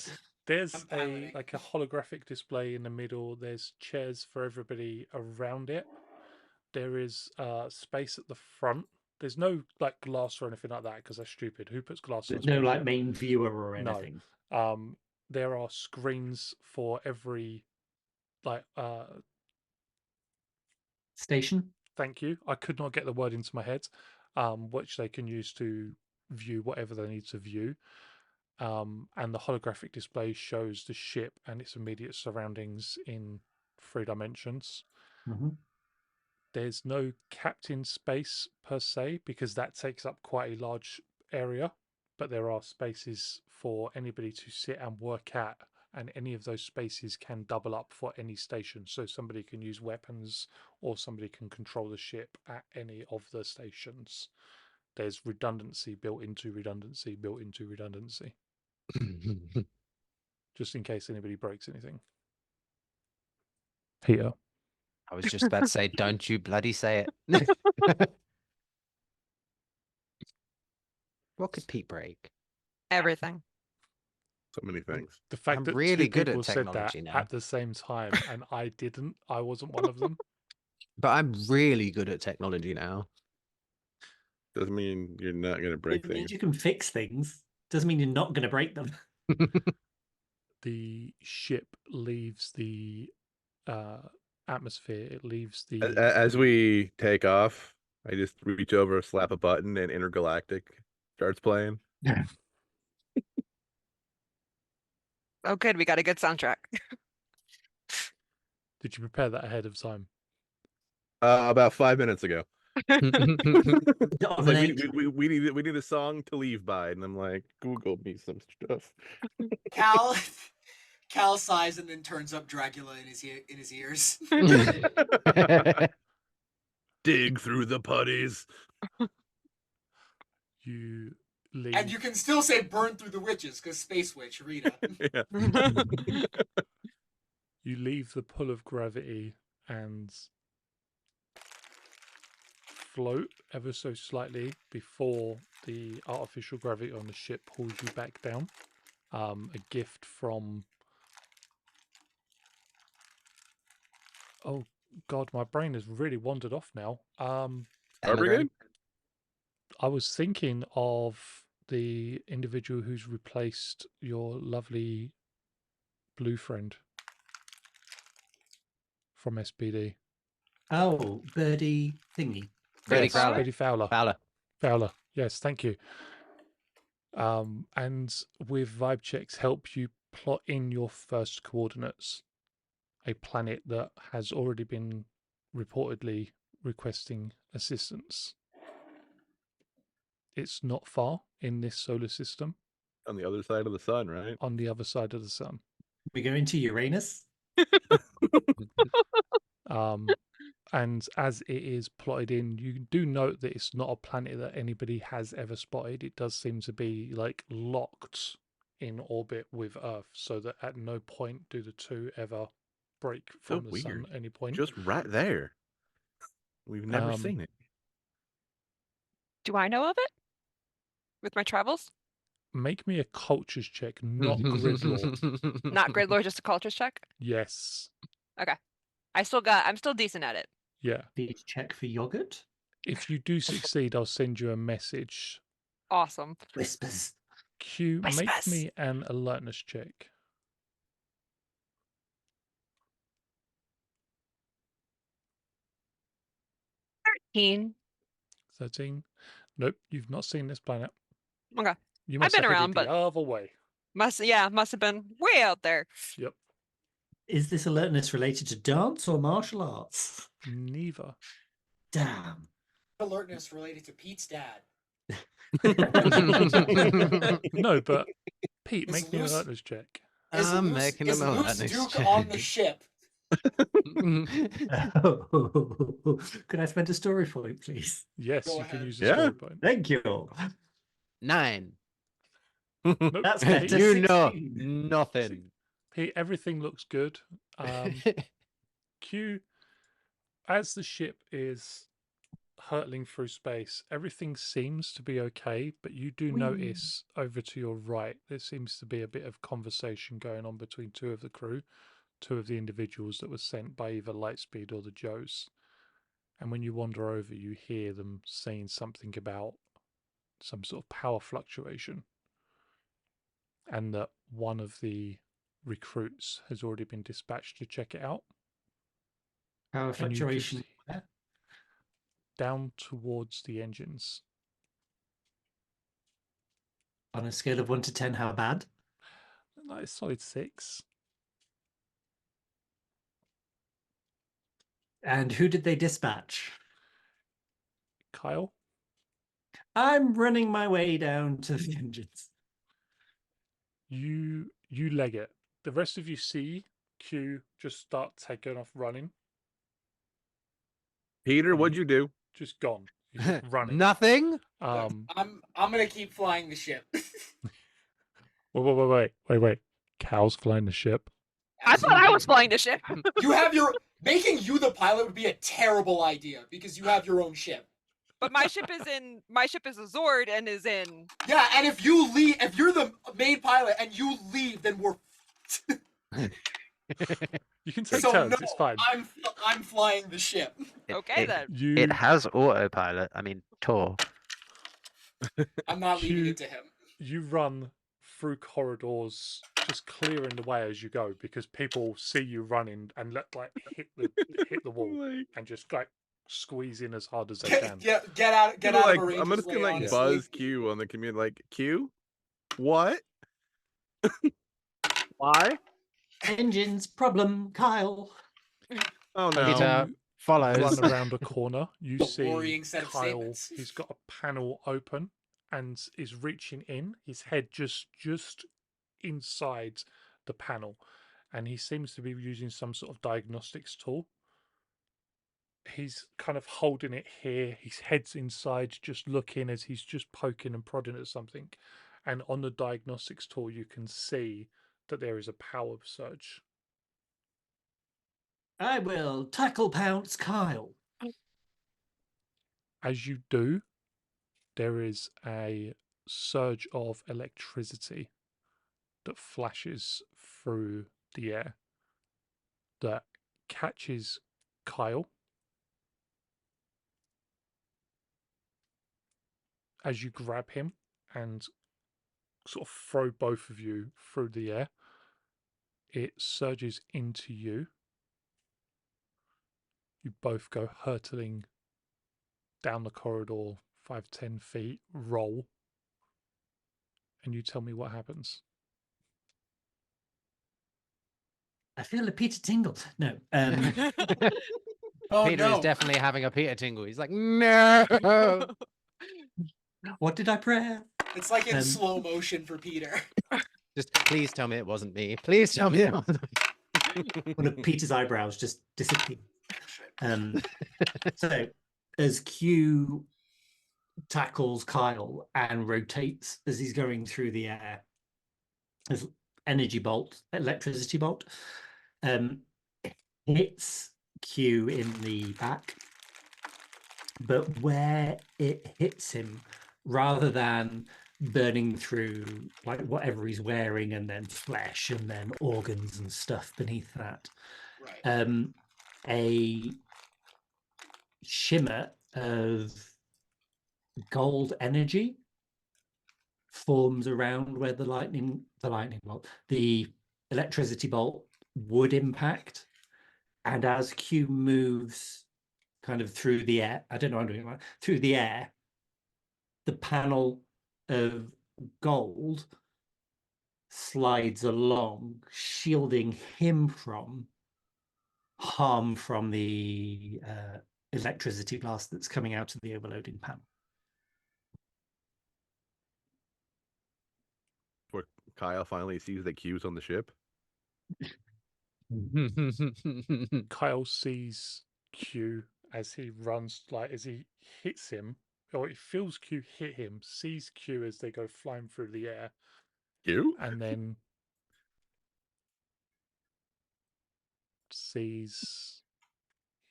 There's I'm a piloting. like a holographic display in the middle. There's chairs for everybody around it. There is space at the front. There's no like glass or anything like that because that's stupid. Who puts glass on a There's no like spaceship? main viewer or No. anything. There are screens for every like Station? thank you. I could not get the word into my head. Which they can use to view whatever they need to view. And the holographic display shows the ship and its immediate surroundings in 3 dimensions. Mhm. There's no captain space per se because that takes up quite a large area, but there are spaces for anybody to sit and work at, and any of those spaces can double up for any station. So somebody can use weapons or somebody can control the ship at any of the stations. There's redundancy built into redundancy built into redundancy, just in case anybody breaks anything. Peter. I was just about to say, don't you bloody say it. What could Pete break? Everything. So many things. The fact I'm that really 2 good at people said that technology now. at the same time and I didn't, I wasn't one of them. But I'm really good at technology now. Doesn't mean you're not gonna break It means things. you can fix things. Doesn't mean you're not going to break them. The ship leaves the atmosphere, it leaves the As we take off, I just reach over, slap a button, and Intergalactic starts playing. Oh, good. We got a good soundtrack. Did you prepare that ahead of time? About 5 minutes ago. I was like, Dominate. we need a song to leave by, and I'm like, Google me some stuff. Cal sighs and then turns up Dracula in his ears. Dig through the putties. You leave. And you can still say burn through the witches, because Space Witch, Rita. Yeah. You leave the pull of gravity and float ever so slightly before the artificial gravity on the ship pulls you back down. A gift from... Oh god, my brain has really wandered off now. Are we good? I was thinking of the individual who's replaced your lovely blue friend from SPD. Oh, birdie thingy. Birdie Yes, Fowler. Birdie Fowler. Fowler. Fowler. Yes, thank you. And with Vibecheck's help, you plot in your first coordinates, a planet that has already been reportedly requesting assistance. It's not far in this solar system, On the other side of the sun, right? on the other side of the sun. We go into Uranus. And as it is plotted in, you do note that it's not a planet that anybody has ever spotted. It does seem to be like locked in orbit with Earth, so that at no point do the two ever break So from the sun weird. at any point. Just right there. We've never seen it. Do I know of it? With my travels? Make me a cultures check, not grid law. Not grid lore, just a cultures check? Yes. I'm still decent at it. Yeah. Beach check for yogurt. If you do succeed, I'll send you a message. Awesome. Whispers. Q, make Whispers. me an alertness check. 13. 13. Nope, you've not seen this planet. Okay. You I've must been have around, headed but the other way. must have been way out there. Yep. Is this alertness related to dance or martial arts? Neither. Damn. Alertness related to Pete's dad. No, but Pete, Is make me an loose- alertness check. Is I'm Loose, making is an Loose alertness Duke on the check. ship? Could I spend a story point, please? Yes, Go you can ahead. use a Yeah. story point. Thank you. 9. Nope. That's Pete, better. You know 16. nothing. Pete, everything looks good. Q, as the ship is hurtling through space, everything seems to be okay, but you do Whee! notice over to your right, there seems to be a bit of conversation going on between two of the crew, two of the individuals that were sent by either Lightspeed or the Joes. And when you wander over, you hear them saying something about some sort of power fluctuation, and that one of the recruits has already been dispatched to check it out. Power And you can fluctuation. see down towards the engines. On a scale of 1 to 10, how bad? Like a solid 6. And who did they dispatch? Kyle, I'm running my way down to the engines. you leg it. The rest of you see Q just start taking off running. Peter, And what'd you do? Just gone. He's just running. Nothing. Um, I'm gonna keep flying the ship. wait. Cal's flying the ship. I thought I was flying the ship. You have your making you the pilot would be a terrible idea because you have your own ship. But my ship is a Zord and is in. Yeah, and if you leave, if you're the main pilot and you leave, then we're. You can take So turns. no, It's fine. I'm flying the ship. Okay, then. It has autopilot. I mean, Tor. I'm not leaving You- it to him. You run through corridors, just clearing the way as you go, because people see you running and hit the wall and just like squeeze in as hard as they can. Get out Gonna, of like, a range. I'm just gonna like buzz Q on the commute, like Q. What? Why? Engines problem, Kyle. Oh As no! Peter you follows. run around a corner, you see Worrying set of Kyle. statements. He's got a panel open and is reaching in. His head just inside the panel, and he seems to be using some sort of diagnostics tool. He's kind of holding it here. His head's inside, just looking as he's just poking and prodding at something. And on the diagnostics tool, you can see that there is a power surge. I will tackle pounce Kyle. As you do, there is a surge of electricity that flashes through the air that catches Kyle. As you grab him and sort of throw both of you through the air, it surges into you. You both go hurtling down the corridor 5-10 feet, roll, and you tell me what happens. I feel a Peter tingle. No. Oh Peter no! is definitely having a Peter tingle. He's like, no. What did I pray? It's like in Um, slow motion for Peter. Just please tell me it wasn't me. Please tell me it wasn't me. One of Peter's eyebrows just disappeared. So as Q tackles Kyle and rotates as he's going through the air, as electricity bolt, hits Q in the back, but where it hits him, rather than burning through like whatever he's wearing and then flesh and then organs and stuff beneath that, Right. a shimmer of gold energy forms around where the electricity bolt would impact, and as Q moves kind of through the air. I don't know what I'm doing. Right? Through the air, the panel of gold slides along, shielding him from harm from the electricity blast that's coming out of the overloading panel. Where Kyle finally sees that Q's on the ship. Kyle sees Q as he runs, like as he hits him, or he feels Q hit him, sees Q as they go flying through the air, Q? and then sees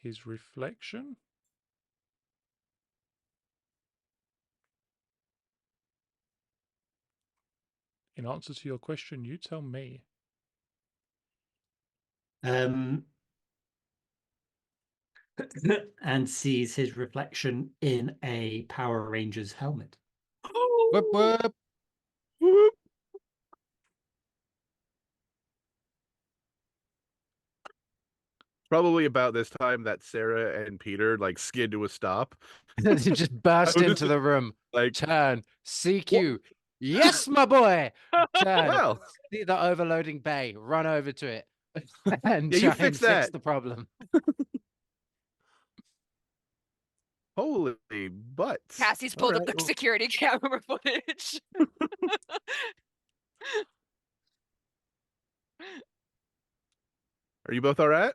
his reflection. In answer to your question, you tell me. And sees his reflection in a Power Rangers helmet. Whoop, whoop. Whoop. Probably about this time that Sarah and Peter like skid to a stop. Just burst I was into just the room. like, Turn. CQ. Yes, my boy. Turn. well, See the overloading bay. Run over to it. And Yeah, you try and fix fix that. the problem. holy butts. Cassie's All pulled up right, the well, security camera footage. are you both all right?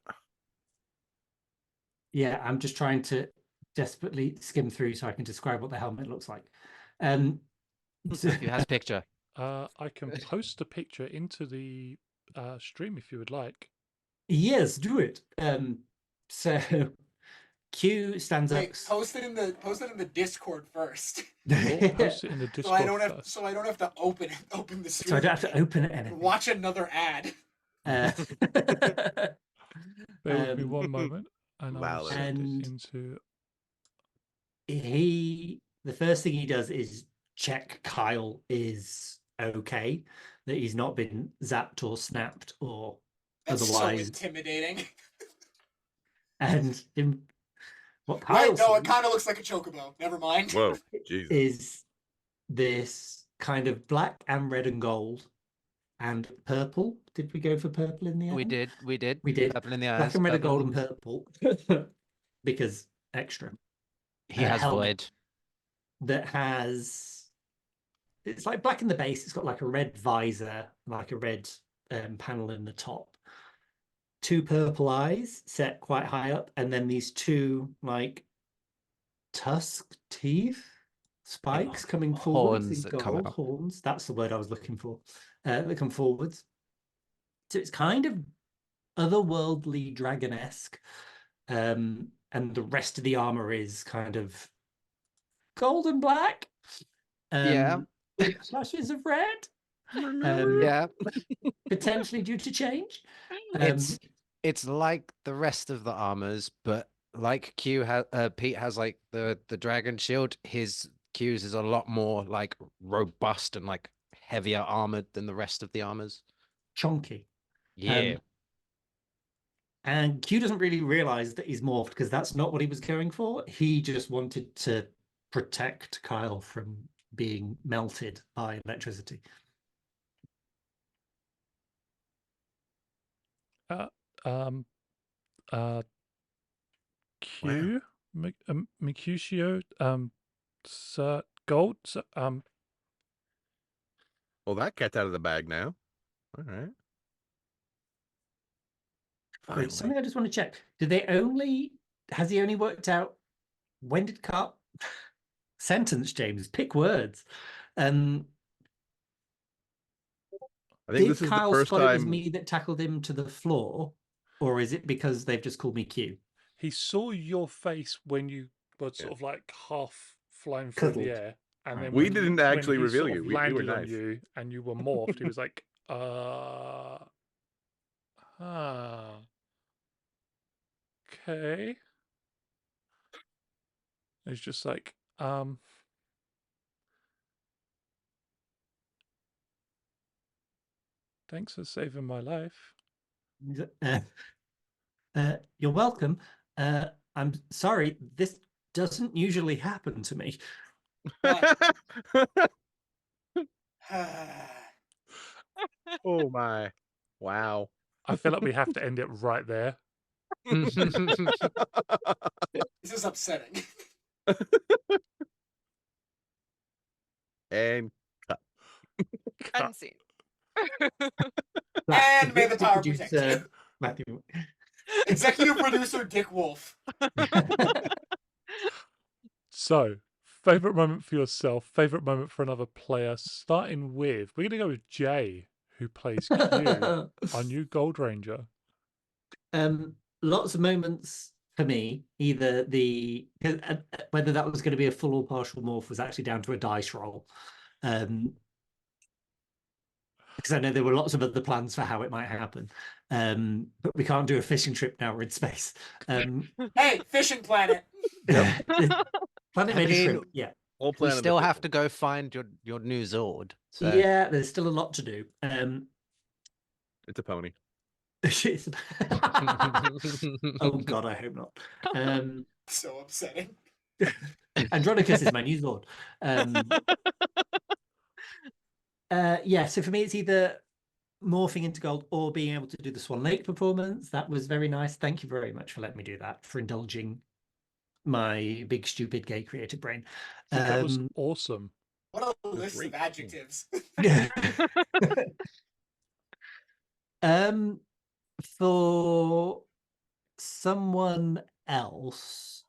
Yeah, I'm just trying to desperately skim through so I can describe what the helmet looks like. So, Who has picture? I can post a picture into the stream if you would like. yes, do it. So Q stands Wait, up. post it in the Discord first. Or post it in the So I Discord don't have first. so I don't have to open the stream. So I don't have to again open it and anything. watch another ad. Uh, Bear with me one moment, and I will Valid. send And- it into. the first thing he does is check Kyle is okay, that he's not been zapped or snapped or That's otherwise. so intimidating. And what Kyle Wait, no, it sees kind of looks like a chocobo. Never mind. Whoa, Jesus. is this kind of black and red and gold and purple. Did we go for purple in the end? We did. We did. We did. Purple in the eyes. Black and red and purple gold in and purple because extra. He has helmet void. that has, it's like black in the base. It's got like a red visor, like a red panel in the top. Two purple eyes set quite high up, and then these two like tusk teeth spikes coming forwards Horns in that come gold out. horns. That's the word I was looking for. That come forwards. So it's kind of otherworldly dragon-esque. And the rest of the armor is kind of gold and black. Yeah. With flashes of red. Yeah. Potentially due to change. It's like the rest of the armors, but like Pete has like the dragon shield. His Q's is a lot more like robust and like heavier armored than the rest of the armors. Chunky. Yeah. And Q doesn't really realize that he's morphed because that's not what he was going for. He just wanted to protect Kyle from being melted by electricity. Q, Mercutio, Sir Gold, Well, that cat's out of the bag now. All right. Wait, something I just want to check. Has he only worked out when did Carl sentence, James? Pick words. I think Did this is Kyle the first spot it was time. me that tackled him to the floor, or is it because they've just called me Q? he saw your face when you were sort of like half flying through Cuddled. the air, and then We when didn't when actually he reveal sort you. of We were landed on nice. you and you were morphed, he was like, okay. It's just like, thanks for saving my life. You're welcome. I'm sorry, this doesn't usually happen to me. Oh my. Wow. I feel like we have to end it right there. This is upsetting. And cut. Cut. Unseen. And may the power protect you. Producer Matthew. Executive producer Dick Wolf. So, favorite moment for yourself, favorite moment for another player, starting with, we're going to go with Jay, who plays Q, our new Gold Ranger. Lots of moments for me. Either whether that was going to be a full or partial morph was actually down to a dice roll. Because I know there were lots of other plans for how it might happen. But we can't do a fishing trip now, we're in space. Hey, fishing planet. Planet made a shrimp, yeah. Whole We planet still of have people. to go find your new Zord. So. Yeah, there's still a lot to do. It's a pony. It's- oh God, I hope not. So upsetting. Andronicus is my new lord. Yeah, so for me, it's either morphing into gold or being able to do the Swan Lake performance. That was very nice. Thank you very much for letting me do that, for indulging my big, stupid, gay creative brain. That was awesome. What a list great. of adjectives. For someone else,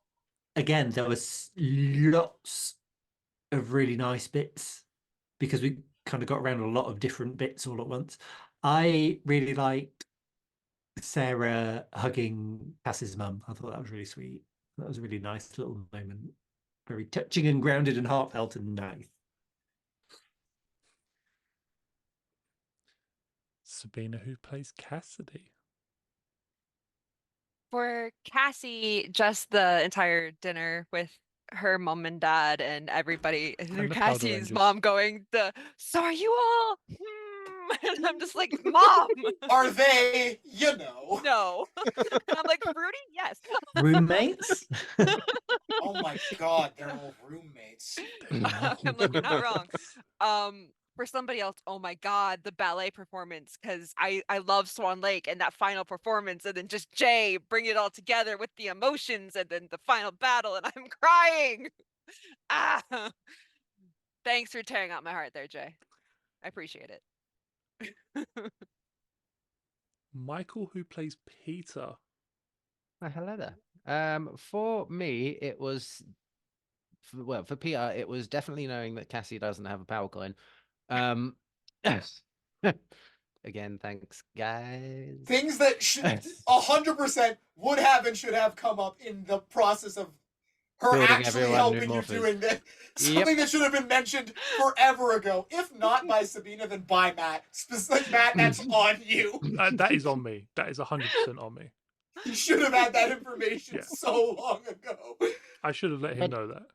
again, there was lots of really nice bits because we kind of got around a lot of different bits all at once. I really liked Sarah hugging Cass's mum. I thought that was really sweet. That was a really nice little moment. Very touching and grounded and heartfelt and nice. Sabina, who plays Cassidy. For Cassie, just the entire dinner with her mom and dad and everybody, and And the Powder Cassie's Rangers. mom going, so are you all? And I'm just like, Mom, Are they, you know? no. And I'm like, Fruity, yes. Roommates? Oh my God, they're all roommates. They are. I'm like, you're not wrong. For somebody else, oh my God, the ballet performance, because I love Swan Lake and that final performance, and then just Jay bring it all together with the emotions, and then the final battle, and I'm crying. Ah, thanks for tearing out my heart there, Jay. I appreciate it. Michael, who plays Peter. Oh, hello there. For me, it was for Peter, it was definitely knowing that Cassie doesn't have a power coin. Again, thanks, guys. Things that should 100% would have and should have come up in the process of her Building actually everyone helping new you morphers. doing that. Something that should have been mentioned forever ago. If not by Sabina, then by Matt. Specific Matt, that's on you. That is on me. That is 100% on me. You should have had that information Yeah. so long ago. I should have let him know that.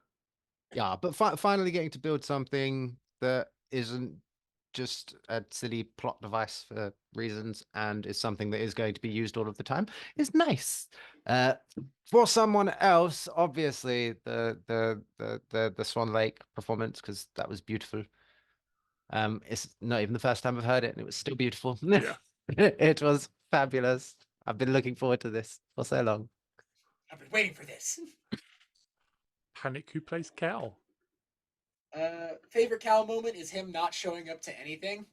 Yeah, but finally getting to build something that isn't just a silly plot device for reasons and is something that is going to be used all of the time is nice. For someone else, obviously the Swan Lake performance, because that was beautiful. It's not even the first time I've heard it, and it was still beautiful. Yeah. It was fabulous. I've been looking forward to this for so long. I've been waiting for this. Panic, who plays Cal. Favorite Cal moment is him not showing up to anything.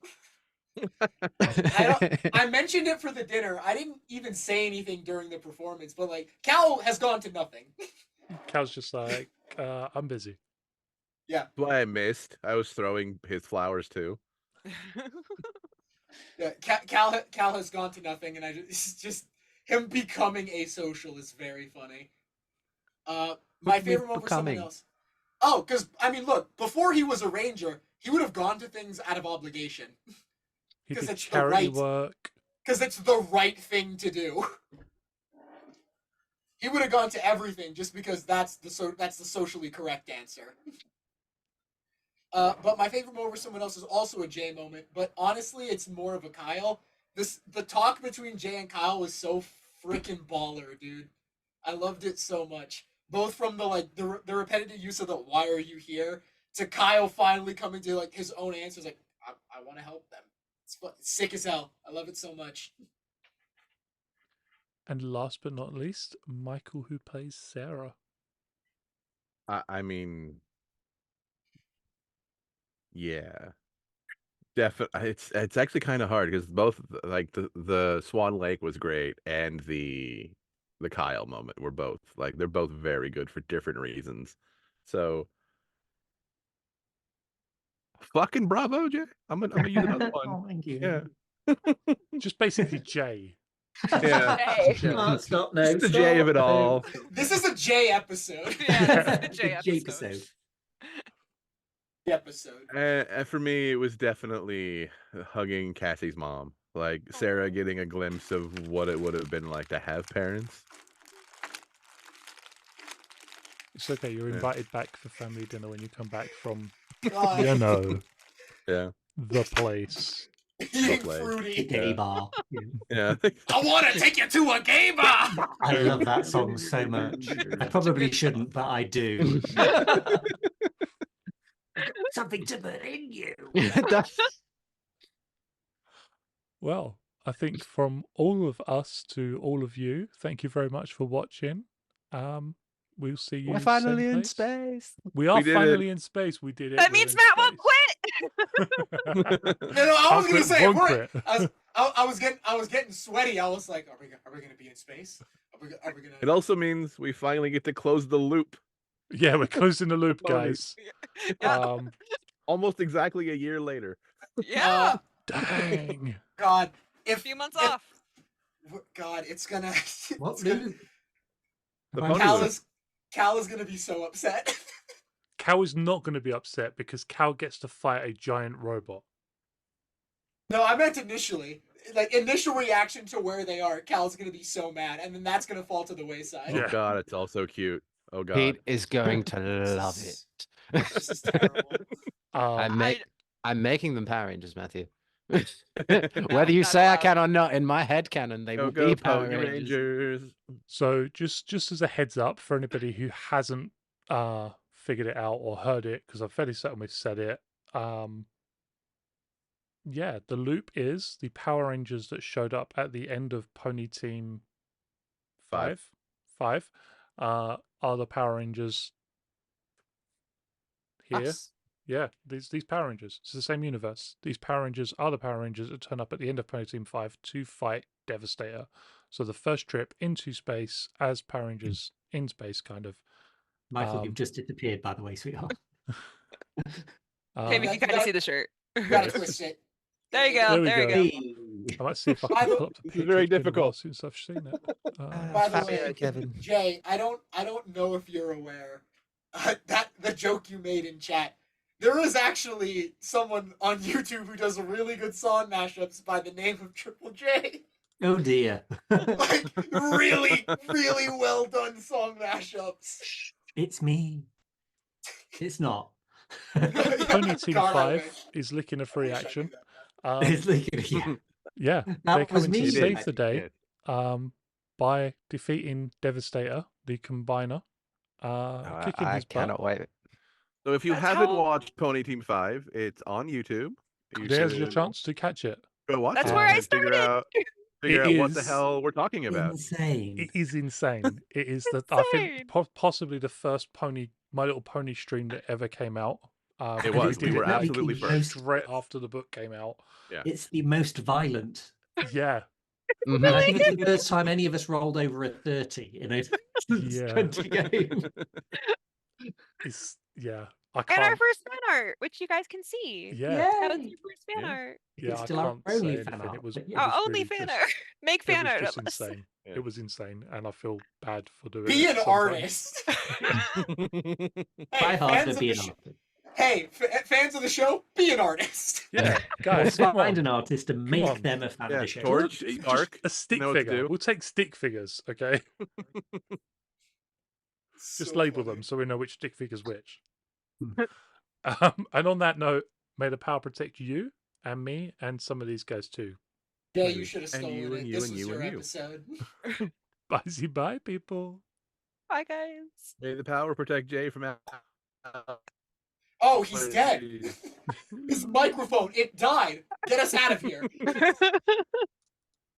I mentioned it for the dinner. I didn't even say anything during the performance, but like Cal has gone to nothing. Cal's just like, I'm busy. Yeah. That's why I missed. I was throwing his flowers too. Yeah, Cal has gone to nothing, and just him becoming asocial is very funny. My favorite moment for someone else. Oh, because I mean, look, before he was a ranger, he would have gone to things out of obligation. He 'Cause did it's the charity right- work. Because it's the right thing to do. He would have gone to everything just because that's the socially correct answer. But my favorite moment for someone else is also a Jay moment, but honestly, it's more of a Kyle. The talk between Jay and Kyle was so freaking baller, dude. I loved it so much. Both from the repetitive use of the "Why are you here?" to Kyle finally coming to like his own answers. Like I want to help them. It's sick as hell. I love it so much. And last but not least, Michael, who plays Sarah. I mean, yeah, definitely. It's actually kind of hard because both like the Swan Lake was great and the Kyle moment were both like they're both very good for different reasons. So fucking bravo, Jay. I'm gonna use another one. Oh, thank you. Yeah. Just basically Jay. Yeah. Hey. Stop, no, It's the J of it stop, no. all. This is a J episode. Yeah, this is the J J episode. Episode. And for me, it was definitely hugging Cassie's mom. Like Sarah getting a glimpse of what it would have been like to have parents. It's okay. You're invited back for family dinner when you come back from, God. you know, Yeah. the place. Eating play. fruity. Gay bar. Yeah. Yeah. I want to take you to a gay bar. I love that song so much. I probably shouldn't, but I do. Something to put in you. Well, I think from all of us to all of you, thank you very much for watching. We'll see you. We're finally same in place. space. We are We did finally in space. We did it. That We're means in Matt won't space. quit. No, I was gonna Punk say it, we're, punk I was getting sweaty. I was like, are we gonna be in space? Are we gonna? It also means we finally get to close the loop. Yeah, we're closing the loop, Pony. guys. Yeah. Almost exactly a year later. Yeah. Dang. God, A few months off. God, it's gonna. What It's gonna loop? The Am I pony missing- loop. Cal is gonna be so upset. Cal is not going to be upset because Cal gets to fight a giant robot. No, I meant initially. Like initial reaction to where they are, Cal's gonna be so mad, and then that's gonna fall to the wayside. Yeah. Oh God, it's all so cute. Oh God. Pete is going to love This it. This is terrible. I'm making them Power Rangers, Matthew. No, Whether you not say I allowed. can or not, in my head canon, they Go will go be Power Pony Rangers. Rangers. So just as a heads up for anybody who hasn't figured it out or heard it, because I'm fairly certain we've said it. Yeah, the loop is the Power Rangers that showed up at the end of Pony Team 5 are the Power Rangers here. Us. Yeah, these Power Rangers. It's the same universe. These Power Rangers are the Power Rangers that turn up at the end of Pony Team 5 to fight Devastator. So the first trip into space as Power Rangers in space, kind of. Michael, you've just disappeared, by the way, sweetheart. Maybe you You can kind of got- see the shirt. You gotta twist it. There you go. There we There you go. go. I might see if I By can the- pull up the This is picture. very It's been a while difficult. since I've seen it. By the Fat way, Kevin. Jay, I don't know if you're aware that the joke you made in chat. There is actually someone on YouTube who does really good song mashups by the name of Triple J. Oh dear. Like really, really well done song mashups. It's me. It's not. Pony Team God, I 5 wish. is licking a I free wish I action. knew It's like, yeah. Yeah, That they're was coming me. to It save is. the day Yeah. by defeating Devastator, the Combiner, Oh, kicking I his butt. cannot wait. So if you That's haven't how- watched Pony Team 5, it's on YouTube. You There's your should chance to catch it. Go watch That's it where I and figure out It what the is- hell we're talking about. Insane. It is insane. It is that I think Insane. possibly the first My Little Pony stream that ever came out. It because was. We We did were it like absolutely first. straight after the book came out. It's the most violent. Yeah, And I think it's the first time any of us rolled over a 30 in a Yeah. 20 game. it's I And our can't. first fan art, which you guys can see. Yeah, That was Yay! your first fan Yeah. art. yeah. It's I still our can't say only anything. fan art, It was. but It yeah. was Oh, only really fan just- art. Make It fan was art just of us. insane. Yeah. It was insane, and I feel bad for doing Be it. an sometimes. artist. Try hard fans to of be the an sh- artist. Hey, fans of the show, be an artist. Yeah, Or guys, come find on. an artist and make on. them a fan of Yeah, the show. Torch, Just Arc, a stick know what to figure. do. We'll take stick figures, okay? Just So label funny. them so we know which stick figure's which. Hmm. And on that note, may the power protect you and me and some of these guys too. Yeah, Maybe. you should have And stolen you, it. and you, This and was you, your and you. episode. Bye, people. Bye, guys. May the power protect Jay from Oh, he's dead. allergies. His microphone, it died. Get us out of here.